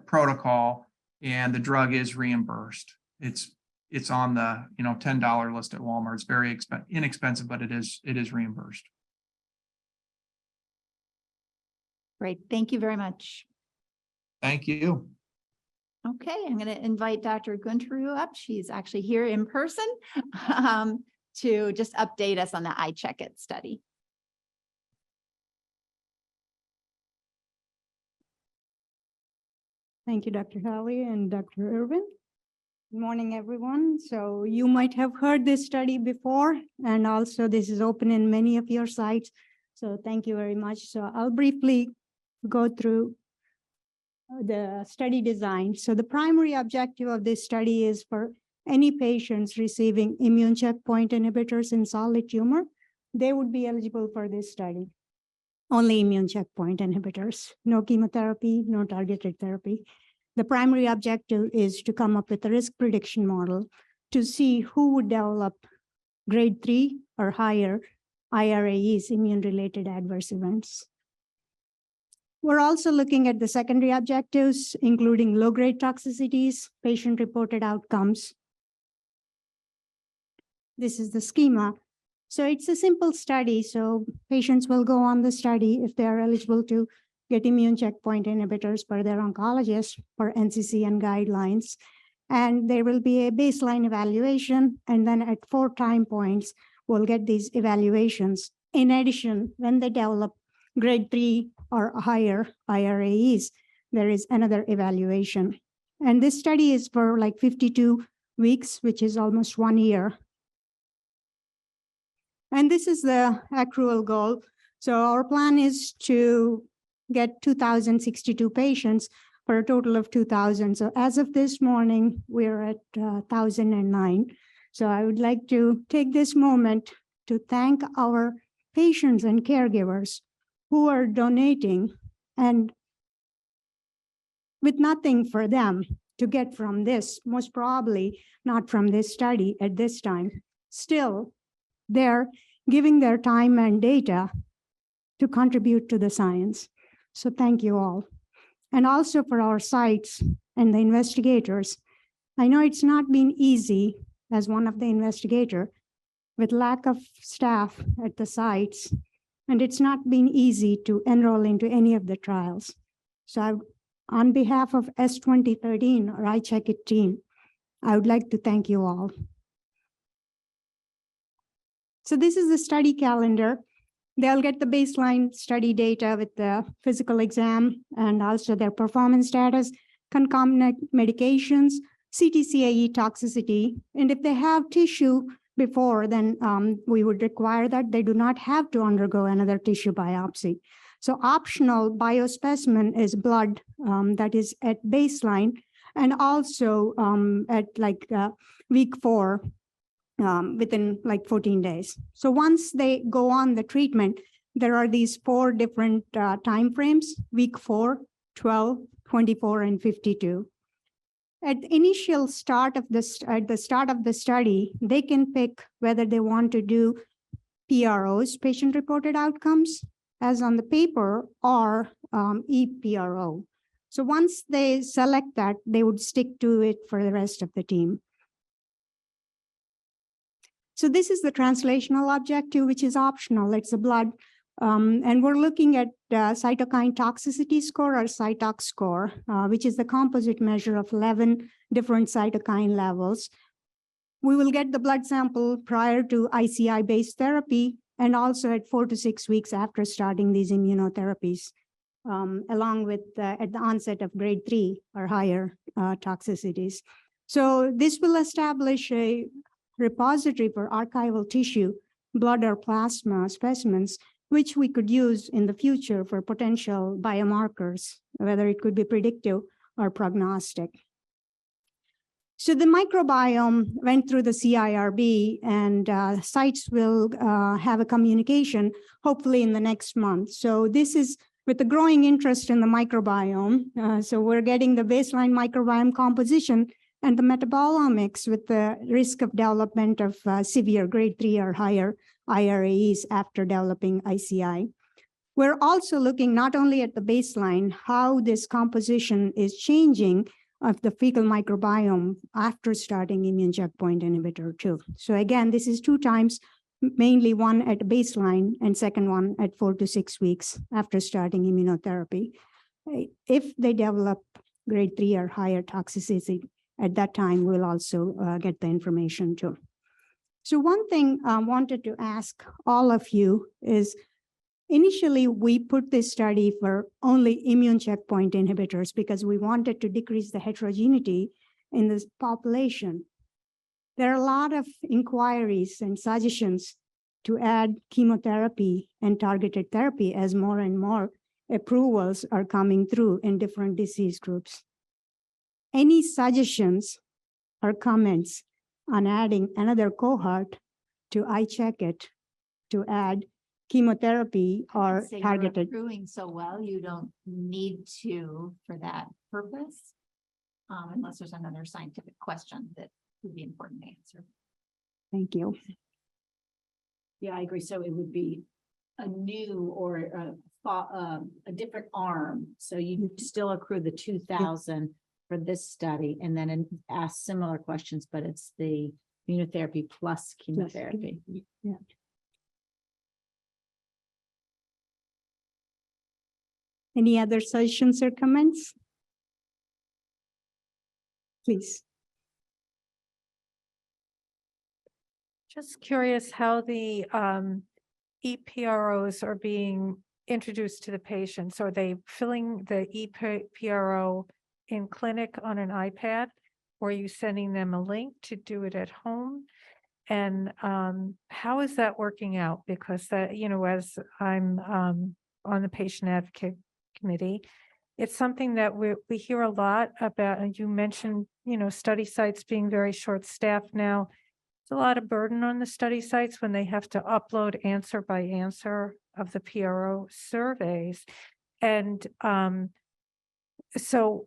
[SPEAKER 14] protocol, and the drug is reimbursed. It's on the $10 list at Walmart. It's very inexpensive, but it is reimbursed.
[SPEAKER 2] Great. Thank you very much.
[SPEAKER 14] Thank you.
[SPEAKER 2] Okay, I'm going to invite Dr. Gunteru up. She's actually here in person to just update us on the iCheckIt study.
[SPEAKER 16] Thank you, Dr. Halley and Dr. Irvin. Good morning, everyone. So you might have heard this study before, and also this is open in many of your sites. So thank you very much. So I'll briefly go through the study design. So the primary objective of this study is for any patients receiving immune checkpoint inhibitors in solid tumor, they would be eligible for this study. Only immune checkpoint inhibitors, no chemotherapy, no targeted therapy. The primary objective is to come up with a risk prediction model to see who would develop grade 3 or higher IRAEs, immune-related adverse events. We're also looking at the secondary objectives, including low-grade toxicities, patient-reported outcomes. This is the schema. So it's a simple study. So patients will go on the study if they are eligible to get immune checkpoint inhibitors per their oncologist for NCCN guidelines. And there will be a baseline evaluation. And then at 4 time points, we'll get these evaluations. In addition, when they develop grade 3 or higher IRAEs, there is another evaluation. And this study is for like 52 weeks, which is almost 1 year. And this is the accrual goal. So our plan is to get 2,062 patients for a total of 2,000. So as of this morning, we're at 1,009. So I would like to take this moment to thank our patients and caregivers who are donating, and with nothing for them to get from this, most probably not from this study at this time. Still, they're giving their time and data to contribute to the science. So thank you all. And also for our sites and the investigators. I know it's not been easy as one of the investigators with lack of staff at the sites, and it's not been easy to enroll into any of the trials. So on behalf of S2013 or iCheckIt team, I would like to thank you all. So this is the study calendar. They'll get the baseline study data with the physical exam and also their performance status, concomitant medications, CTCAE toxicity. And if they have tissue before, then we would require that they do not have to undergo another tissue biopsy. So optional biospecimen is blood that is at baseline and also at like week 4. Within like 14 days. So once they go on the treatment, there are these 4 different time frames, week 4, 12, 24, and 52. At the initial start of this, at the start of the study, they can pick whether they want to do PROs, patient-reported outcomes, as on the paper, or ePRO. So once they select that, they would stick to it for the rest of the team. So this is the translational objective, which is optional. It's a blood. And we're looking at cytokine toxicity score or cytox score, which is the composite measure of 11 different cytokine levels. We will get the blood sample prior to ICI-based therapy and also at 4 to 6 weeks after starting these immunotherapies, along with at the onset of grade 3 or higher toxicities. So this will establish a repository for archival tissue, blood or plasma specimens, which we could use in the future for potential biomarkers, whether it could be predictive or prognostic. So the microbiome went through the CIRB, and sites will have a communication hopefully in the next month. So this is with the growing interest in the microbiome. So we're getting the baseline microbiome composition and the metabolomics with the risk of development of severe grade 3 or higher IRAEs after developing ICI. We're also looking not only at the baseline, how this composition is changing of the fecal microbiome after starting immune checkpoint inhibitor too. So again, this is 2 times, mainly one at baseline and second one at 4 to 6 weeks after starting immunotherapy. If they develop grade 3 or higher toxicity, at that time, we'll also get the information too. So one thing I wanted to ask all of you is, initially, we put this study for only immune checkpoint inhibitors because we wanted to decrease the heterogeneity in this population. There are a lot of inquiries and suggestions to add chemotherapy and targeted therapy as more and more approvals are coming through in different disease groups. Any suggestions or comments on adding another cohort to iCheckIt to add chemotherapy or
[SPEAKER 2] Say you're
[SPEAKER 16] targeted?
[SPEAKER 2] accruing so well, you don't need to for that purpose. Unless there's another scientific question that would be important to answer.
[SPEAKER 16] Thank you.
[SPEAKER 17] Yeah, I agree. So it would be a new or a different arm. So you still accrue the 2,000 for this study and then ask similar questions, but it's the immunotherapy plus chemotherapy.
[SPEAKER 16] Yeah. Any other suggestions or comments? Please.
[SPEAKER 18] Just curious how the EPROs are being introduced to the patients. Are they filling the EPRO in clinic on an iPad? Or are you sending them a link to do it at home? And how is that working out? Because that, you know, as I'm on the patient advocate committee, it's something that we hear a lot about. And you mentioned, you know, study sites being very short-staffed now. It's a lot of burden on the study sites when they have to upload answer by answer of the PRO surveys. And so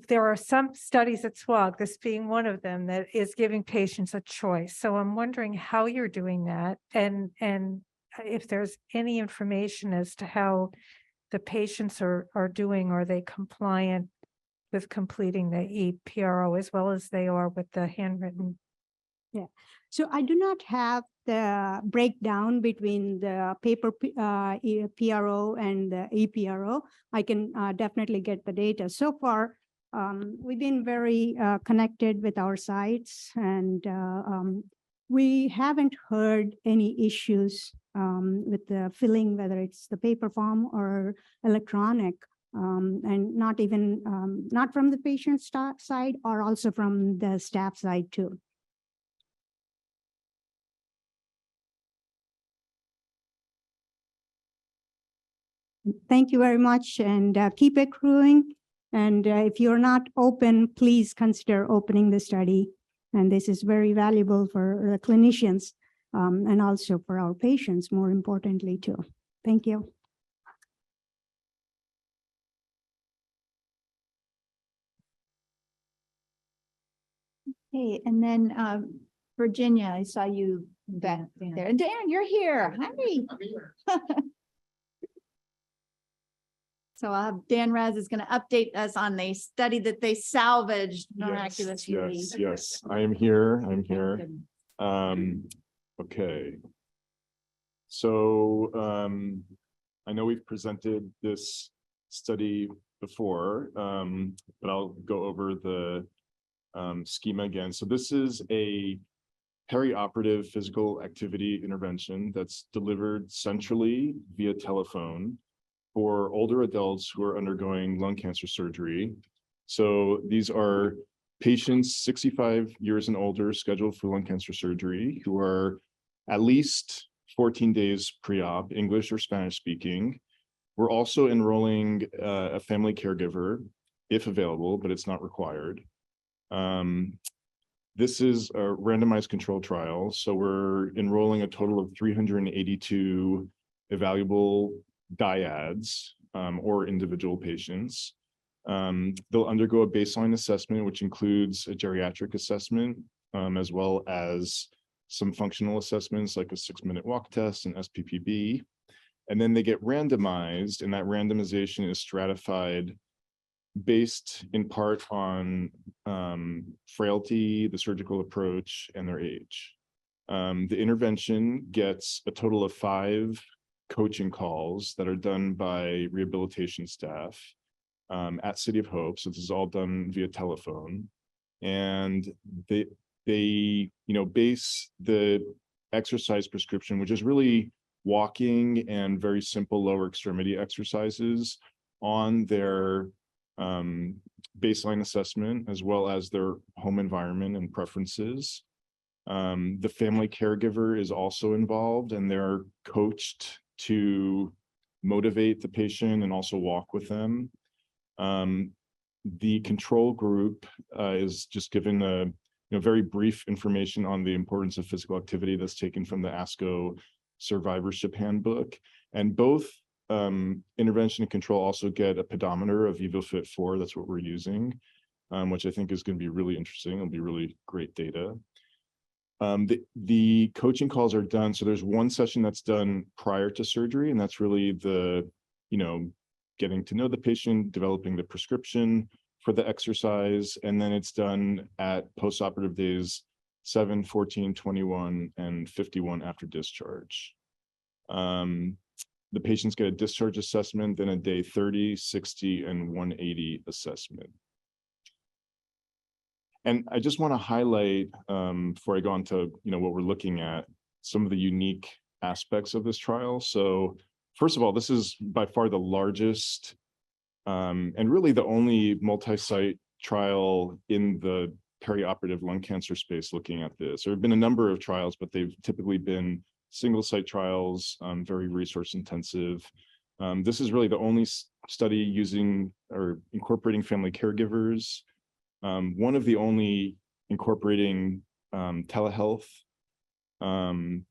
[SPEAKER 18] there are some studies at SWOG, this being one of them, that is giving patients a choice. So I'm wondering how you're doing that, and if there's any information as to how the patients are doing. Are they compliant with completing the EPRO as well as they are with the handwritten?
[SPEAKER 16] Yeah, so I do not have the breakdown between the paper PRO and the EPRO. I can definitely get the data. So far, we've been very connected with our sites, and we haven't heard any issues with the filling, whether it's the paper form or electronic, and not even, not from the patient side or also from the staff side too. Thank you very much, and keep accruing. And if you're not open, please consider opening the study. And this is very valuable for the clinicians and also for our patients, more importantly, too. Thank you.
[SPEAKER 2] Hey, and then Virginia, I saw you back there. Dan, you're here. Hi. So Dan Raz is going to update us on the study that they salvaged miraculously.
[SPEAKER 19] Yes, I am here. I'm here. Okay. So I know we've presented this study before, but I'll go over the schema again. So this is a perioperative physical activity intervention that's delivered centrally via telephone for older adults who are undergoing lung cancer surgery. So these are patients 65 years and older scheduled for lung cancer surgery who are at least 14 days pre-op, English or Spanish speaking. We're also enrolling a family caregiver if available, but it's not required. This is a randomized control trial. So we're enrolling a total of 382 evaluable dyads or individual patients. They'll undergo a baseline assessment, which includes a geriatric assessment, as well as some functional assessments like a 6-minute walk test and SPPB. And then they get randomized, and that randomization is stratified based in part on frailty, the surgical approach, and their age. The intervention gets a total of 5 coaching calls that are done by rehabilitation staff at City of Hope. So this is all done via telephone. And they base the exercise prescription, which is really walking and very simple lower extremity exercises, on their baseline assessment, as well as their home environment and preferences. The family caregiver is also involved, and they're coached to motivate the patient and also walk with them. The control group is just given a very brief information on the importance of physical activity that's taken from the ASCO Survivorship Handbook. And both intervention and control also get a pedometer of EvoFit 4. That's what we're using, which I think is going to be really interesting. It'll be really great data. The coaching calls are done. So there's one session that's done prior to surgery, and that's really the, getting to know the patient, developing the prescription for the exercise. And then it's done at postoperative days 7, 14, 21, and 51 after discharge. The patients get a discharge assessment, then a day 30, 60, and 180 assessment. And I just want to highlight, before I go on to what we're looking at, some of the unique aspects of this trial. So first of all, this is by far the largest and really the only multi-site trial in the perioperative lung cancer space looking at this. There have been a number of trials, but they've typically been single site trials, very resource intensive. This is really the only study using or incorporating family caregivers. One of the only incorporating telehealth. One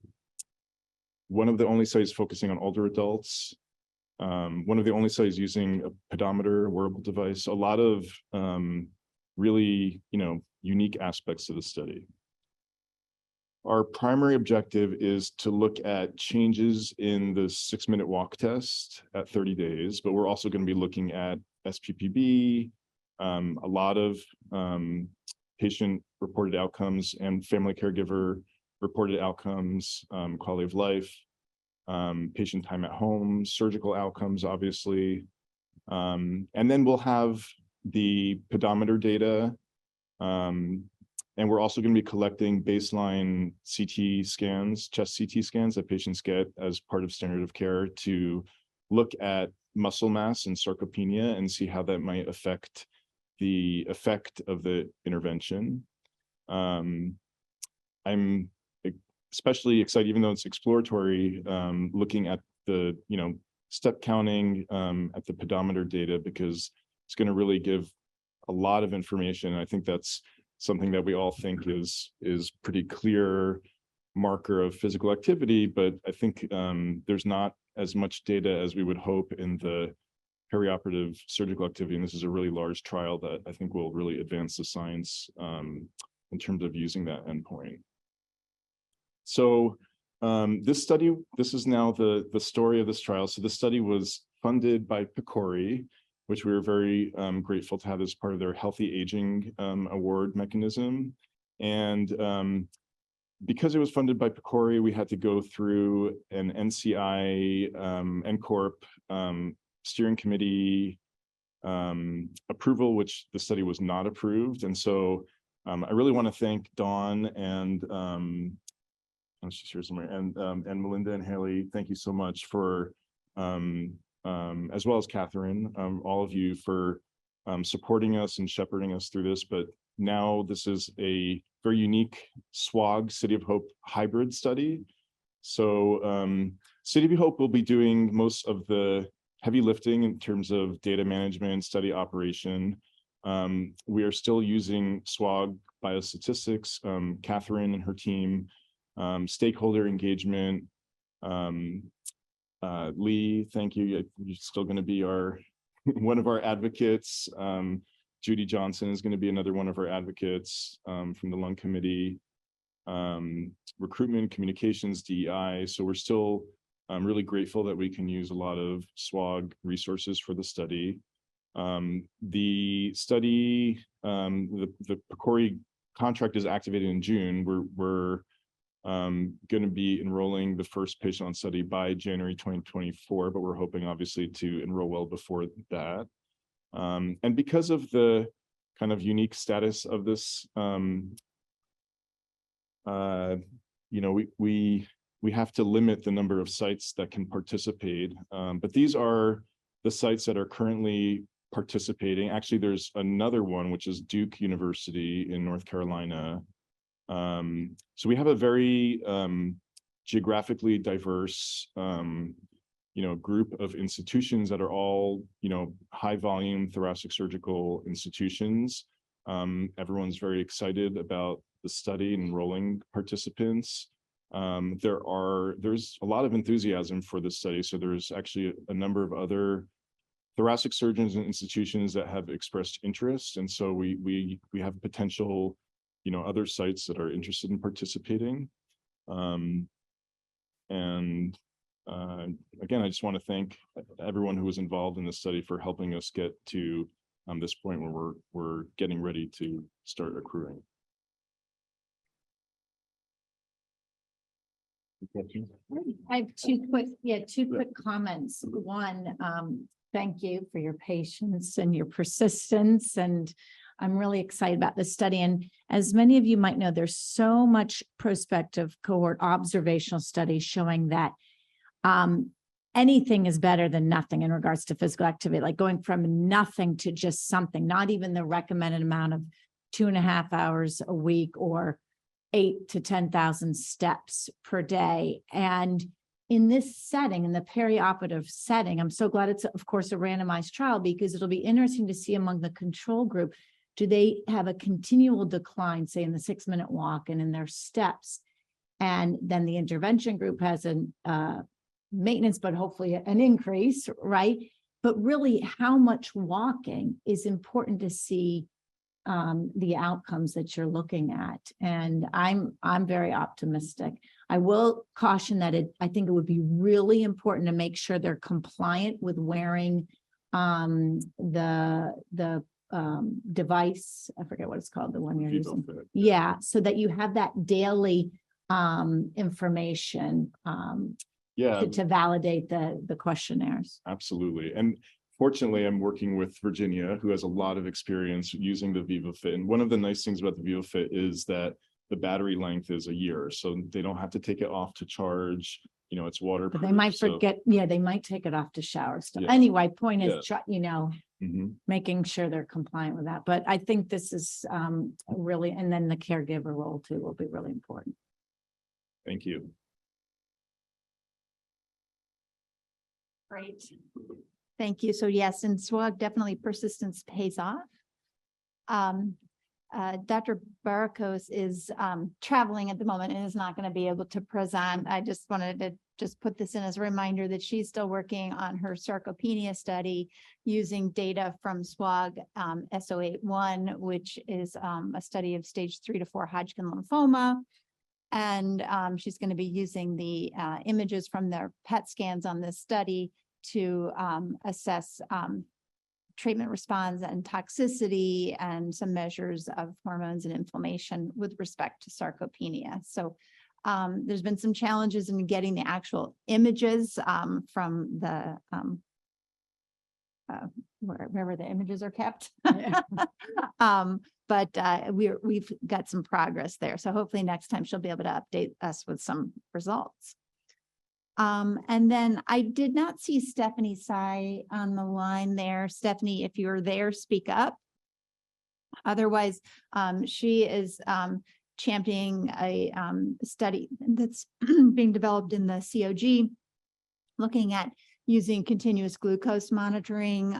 [SPEAKER 19] of the only studies focusing on older adults. One of the only studies using a pedometer, wearable device. A lot of really, unique aspects to the study. Our primary objective is to look at changes in the 6-minute walk test at 30 days, but we're also going to be looking at SPPB, a lot of patient reported outcomes and family caregiver reported outcomes, quality of life, patient time at home, surgical outcomes, obviously. And then we'll have the pedometer data. And we're also going to be collecting baseline CT scans, chest CT scans that patients get as part of standard of care to look at muscle mass and sarcopenia and see how that might affect the effect of the intervention. I'm especially excited, even though it's exploratory, looking at the step counting at the pedometer data, because it's going to really give a lot of information. I think that's something that we all think is pretty clear marker of physical activity, but I think there's not as much data as we would hope in the perioperative surgical activity. And this is a really large trial that I think will really advance the science in terms of using that endpoint. So this is now the story of this trial. So the study was funded by PCORI, which we were very grateful to have as part of their Healthy Aging Award mechanism. And because it was funded by PCORI, we had to go through an NCI, NCORP steering committee approval, which the study was not approved. And so I really want to thank Dawn and she's here somewhere, and Melinda and Haley. Thank you so much for as well as Catherine, all of you for supporting us and shepherding us through this. But Now this is a very unique SWOG City of Hope hybrid study. So City of Hope will be doing most of the heavy lifting in terms of data management, study operation. We are still using SWOG biostatistics, Catherine and her team, stakeholder engagement. Lee, thank you. You're still going to be our one of our advocates. Judy Johnson is going to be another one of our advocates from the lung committee. Recruitment, communications, DEI. So we're still really grateful that we can use a lot of SWOG resources for the study. The study, the PCORI contract is activated in June. We're going to be enrolling the first patient on study by January 2024, but we're hoping obviously to enroll well before that. And because of the kind of unique status of this, you know, we have to limit the number of sites that can participate. But these are the sites that are currently participating. Actually, there's another one, which is Duke University in North Carolina. So we have a very geographically diverse, you know, group of institutions that are all, you know, high volume thoracic surgical institutions. Everyone's very excited about the study and enrolling participants. There's a lot of enthusiasm for this study. So there's actually a number of other thoracic surgeons and institutions that have expressed interest. And so we have potential, you know, other sites that are interested in participating. Again, I just want to thank everyone who was involved in this study for helping us get to this point where we're getting ready to start accruing.
[SPEAKER 1] I have two quick comments. One, thank you for your patience and your persistence, and I'm really excited about this study. And as many of you might know, there's so much prospective cohort observational studies showing that anything is better than nothing in regards to physical activity, like going from nothing to just something, not even the recommended amount of 2.5 hours a week or 8,000 to 10,000 steps per day. And in this setting, in the perioperative setting, I'm so glad it's, of course, a randomized trial, because it'll be interesting to see among the control group, do they have a continual decline, say in the 6-minute walk and in their steps? And then the intervention group has an maintenance, but hopefully an increase, right? But really, how much walking is important to see the outcomes that you're looking at. And I'm very optimistic. I will caution that I think it would be really important to make sure they're compliant with wearing the device. I forget what it's called, the one you're using. Yeah, so that you have that daily information to validate the questionnaires.
[SPEAKER 19] Absolutely. And fortunately, I'm working with Virginia, who has a lot of experience using the VivaFit. And one of the nice things about the VivaFit is that the battery length is a year, so they don't have to take it off to charge. You know, it's waterproof.
[SPEAKER 1] But they might forget, they might take it off to shower stuff. Yeah. Anyway, point is, you know, making sure they're compliant with that. But I think this is really, and then the caregiver role too will be really important.
[SPEAKER 19] Thank you.
[SPEAKER 2] Great. Thank you. So yes, in SWOG, definitely persistence pays off. Dr. Barakos is traveling at the moment and is not going to be able to present. I just wanted to just put this in as a reminder that she's still working on her sarcopenia study using data from SWOG SO81, which is a study of stage 3 to 4 Hodgkin lymphoma. And she's going to be using the images from their PET scans on this study to assess treatment response and toxicity and some measures of hormones and inflammation with respect to sarcopenia. So there's been some challenges in getting the actual images from the wherever the images are kept. But we've got some progress there. So hopefully next time she'll be able to update us with some results. And then I did not see Stephanie Tsai on the line there. Stephanie, if you're there, speak up. Otherwise, she is championing a study that's being developed in the SWOG, looking at using continuous glucose monitoring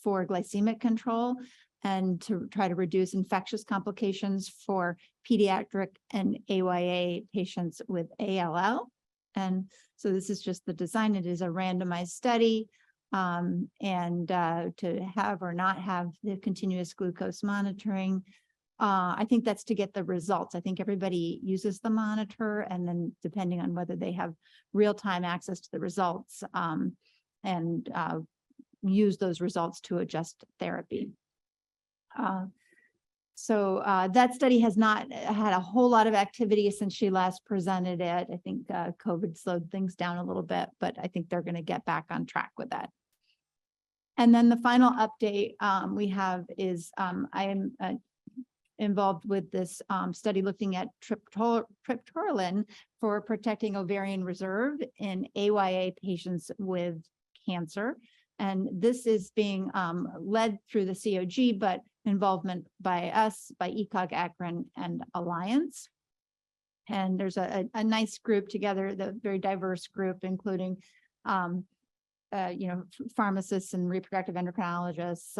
[SPEAKER 2] for glycemic control and to try to reduce infectious complications for pediatric and AYA patients with ALL. And so this is just the design. It is a randomized study. To have or not have the continuous glucose monitoring. I think that's to get the results. I think everybody uses the monitor, and then depending on whether they have real-time access to the results use those results to adjust therapy. That study has not had a whole lot of activity since she last presented it. I think COVID slowed things down a little bit, but I think they're going to get back on track with that. And then the final update we have is I am involved with this study looking at triptorelin for protecting ovarian reserve in AYA patients with cancer. And this is being led through the SWOG, but involvement by us, by ECOG, Akron, and Alliance. And there's a nice group together, the very diverse group, including pharmacists and reproductive endocrinologists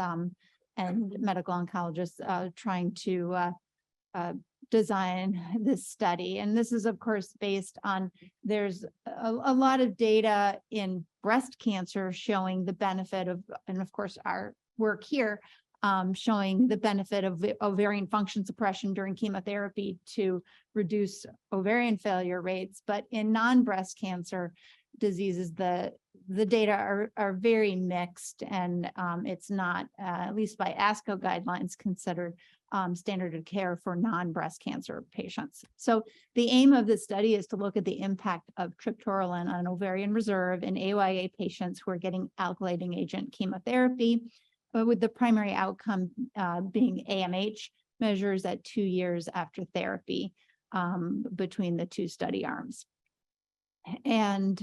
[SPEAKER 2] and medical oncologists trying to design this study. And this is, of course, based on, there's a lot of data in breast cancer showing the benefit of, and of course, our work here showing the benefit of ovarian function suppression during chemotherapy to reduce ovarian failure rates. But in non-breast cancer diseases, the data are very mixed, and it's not, at least by ASCO guidelines, considered standard of care for non-breast cancer patients. So the aim of this study is to look at the impact of triptorelin on ovarian reserve in AYA patients who are getting alkylating agent chemotherapy, with the primary outcome being AMH measures at 2 years after therapy between the two study arms. And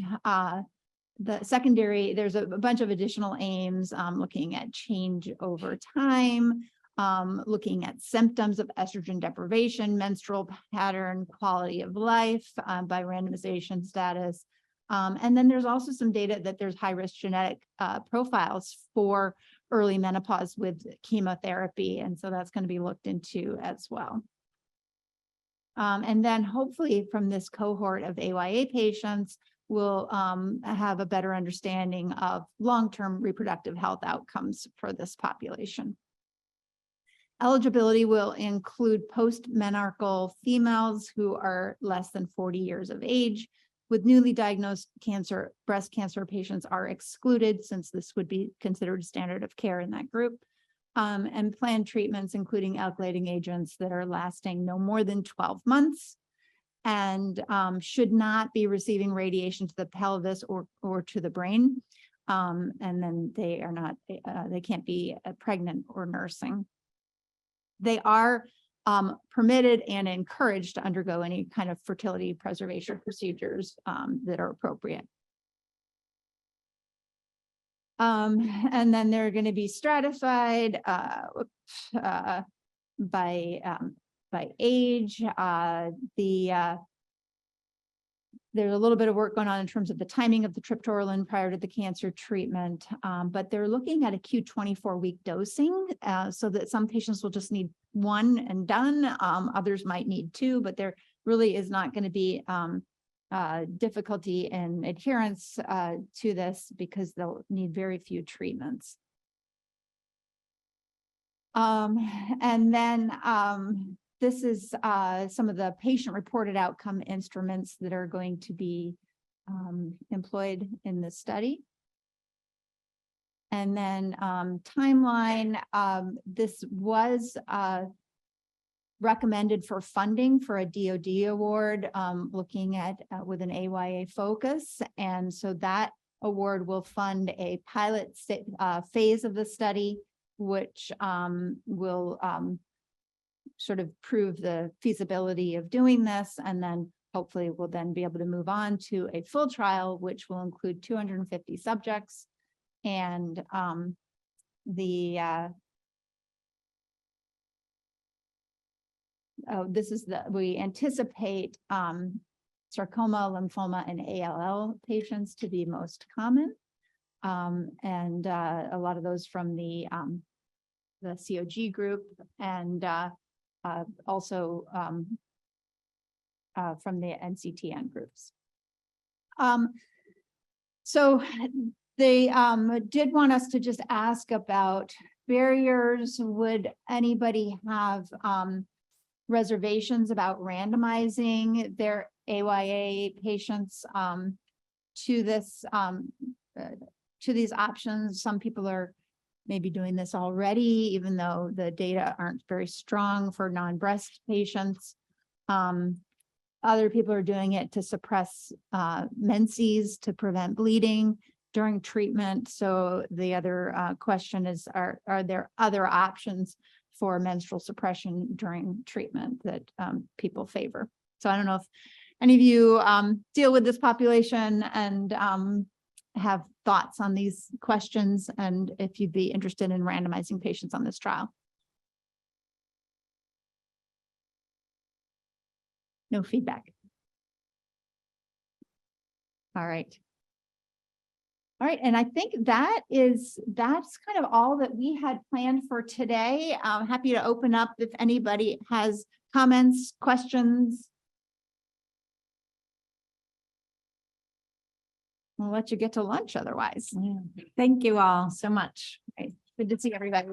[SPEAKER 2] the secondary, there's a bunch of additional aims looking at change over time, looking at symptoms of estrogen deprivation, menstrual pattern, quality of life by randomization status. And then there's also some data that there's high-risk genetic profiles for early menopause with chemotherapy. And so that's going to be looked into as well. And then hopefully from this cohort of AYA patients, we'll have a better understanding of long-term reproductive health outcomes for this population. Eligibility will include post-menarchal females who are less than 40 years of age. With newly diagnosed cancer, breast cancer patients are excluded, since this would be considered standard of care in that group. And planned treatments, including alkylating agents that are lasting no more than 12 months and should not be receiving radiation to the pelvis or to the brain. And then they are not, they can't be pregnant or nursing. They are permitted and encouraged to undergo any kind of fertility preservation procedures that are appropriate. And then they're going to be stratified by age. There's a little bit of work going on in terms of the timing of the triptorelin prior to the cancer treatment, but they're looking at a Q24-week dosing so that some patients will just need one and done. Others might need two, but there really is not going to be difficulty in adherence to this because they'll need very few treatments. And then this is some of the patient-reported outcome instruments that are going to be employed in this study. And then timeline, this was recommended for funding for a DoD award, looking at with an AYA focus. And so that award will fund a pilot phase of the study, which will sort of prove the feasibility of doing this. And then hopefully we'll then be able to move on to a full trial, which will include 250 subjects. And this is we anticipate sarcoma, lymphoma, and ALL patients to be most common. And a lot of those from the SWOG group and also from the NCTN groups. So they did want us to just ask about barriers. Would anybody have reservations about randomizing their AYA patients to this to these options? Some people are maybe doing this already, even though the data aren't very strong for non-breast patients. Other people are doing it to suppress menses to prevent bleeding during treatment. So the other question is, are there other options for menstrual suppression during treatment that people favor? So I don't know if any of you deal with this population and have thoughts on these questions, and if you'd be interested in randomizing patients on this trial. No feedback. All right. All right, and I think that's kind of all that we had planned for today. I'm happy to open up if anybody has comments, questions. We'll let you get to lunch otherwise. Thank you all so much. Good to see everybody.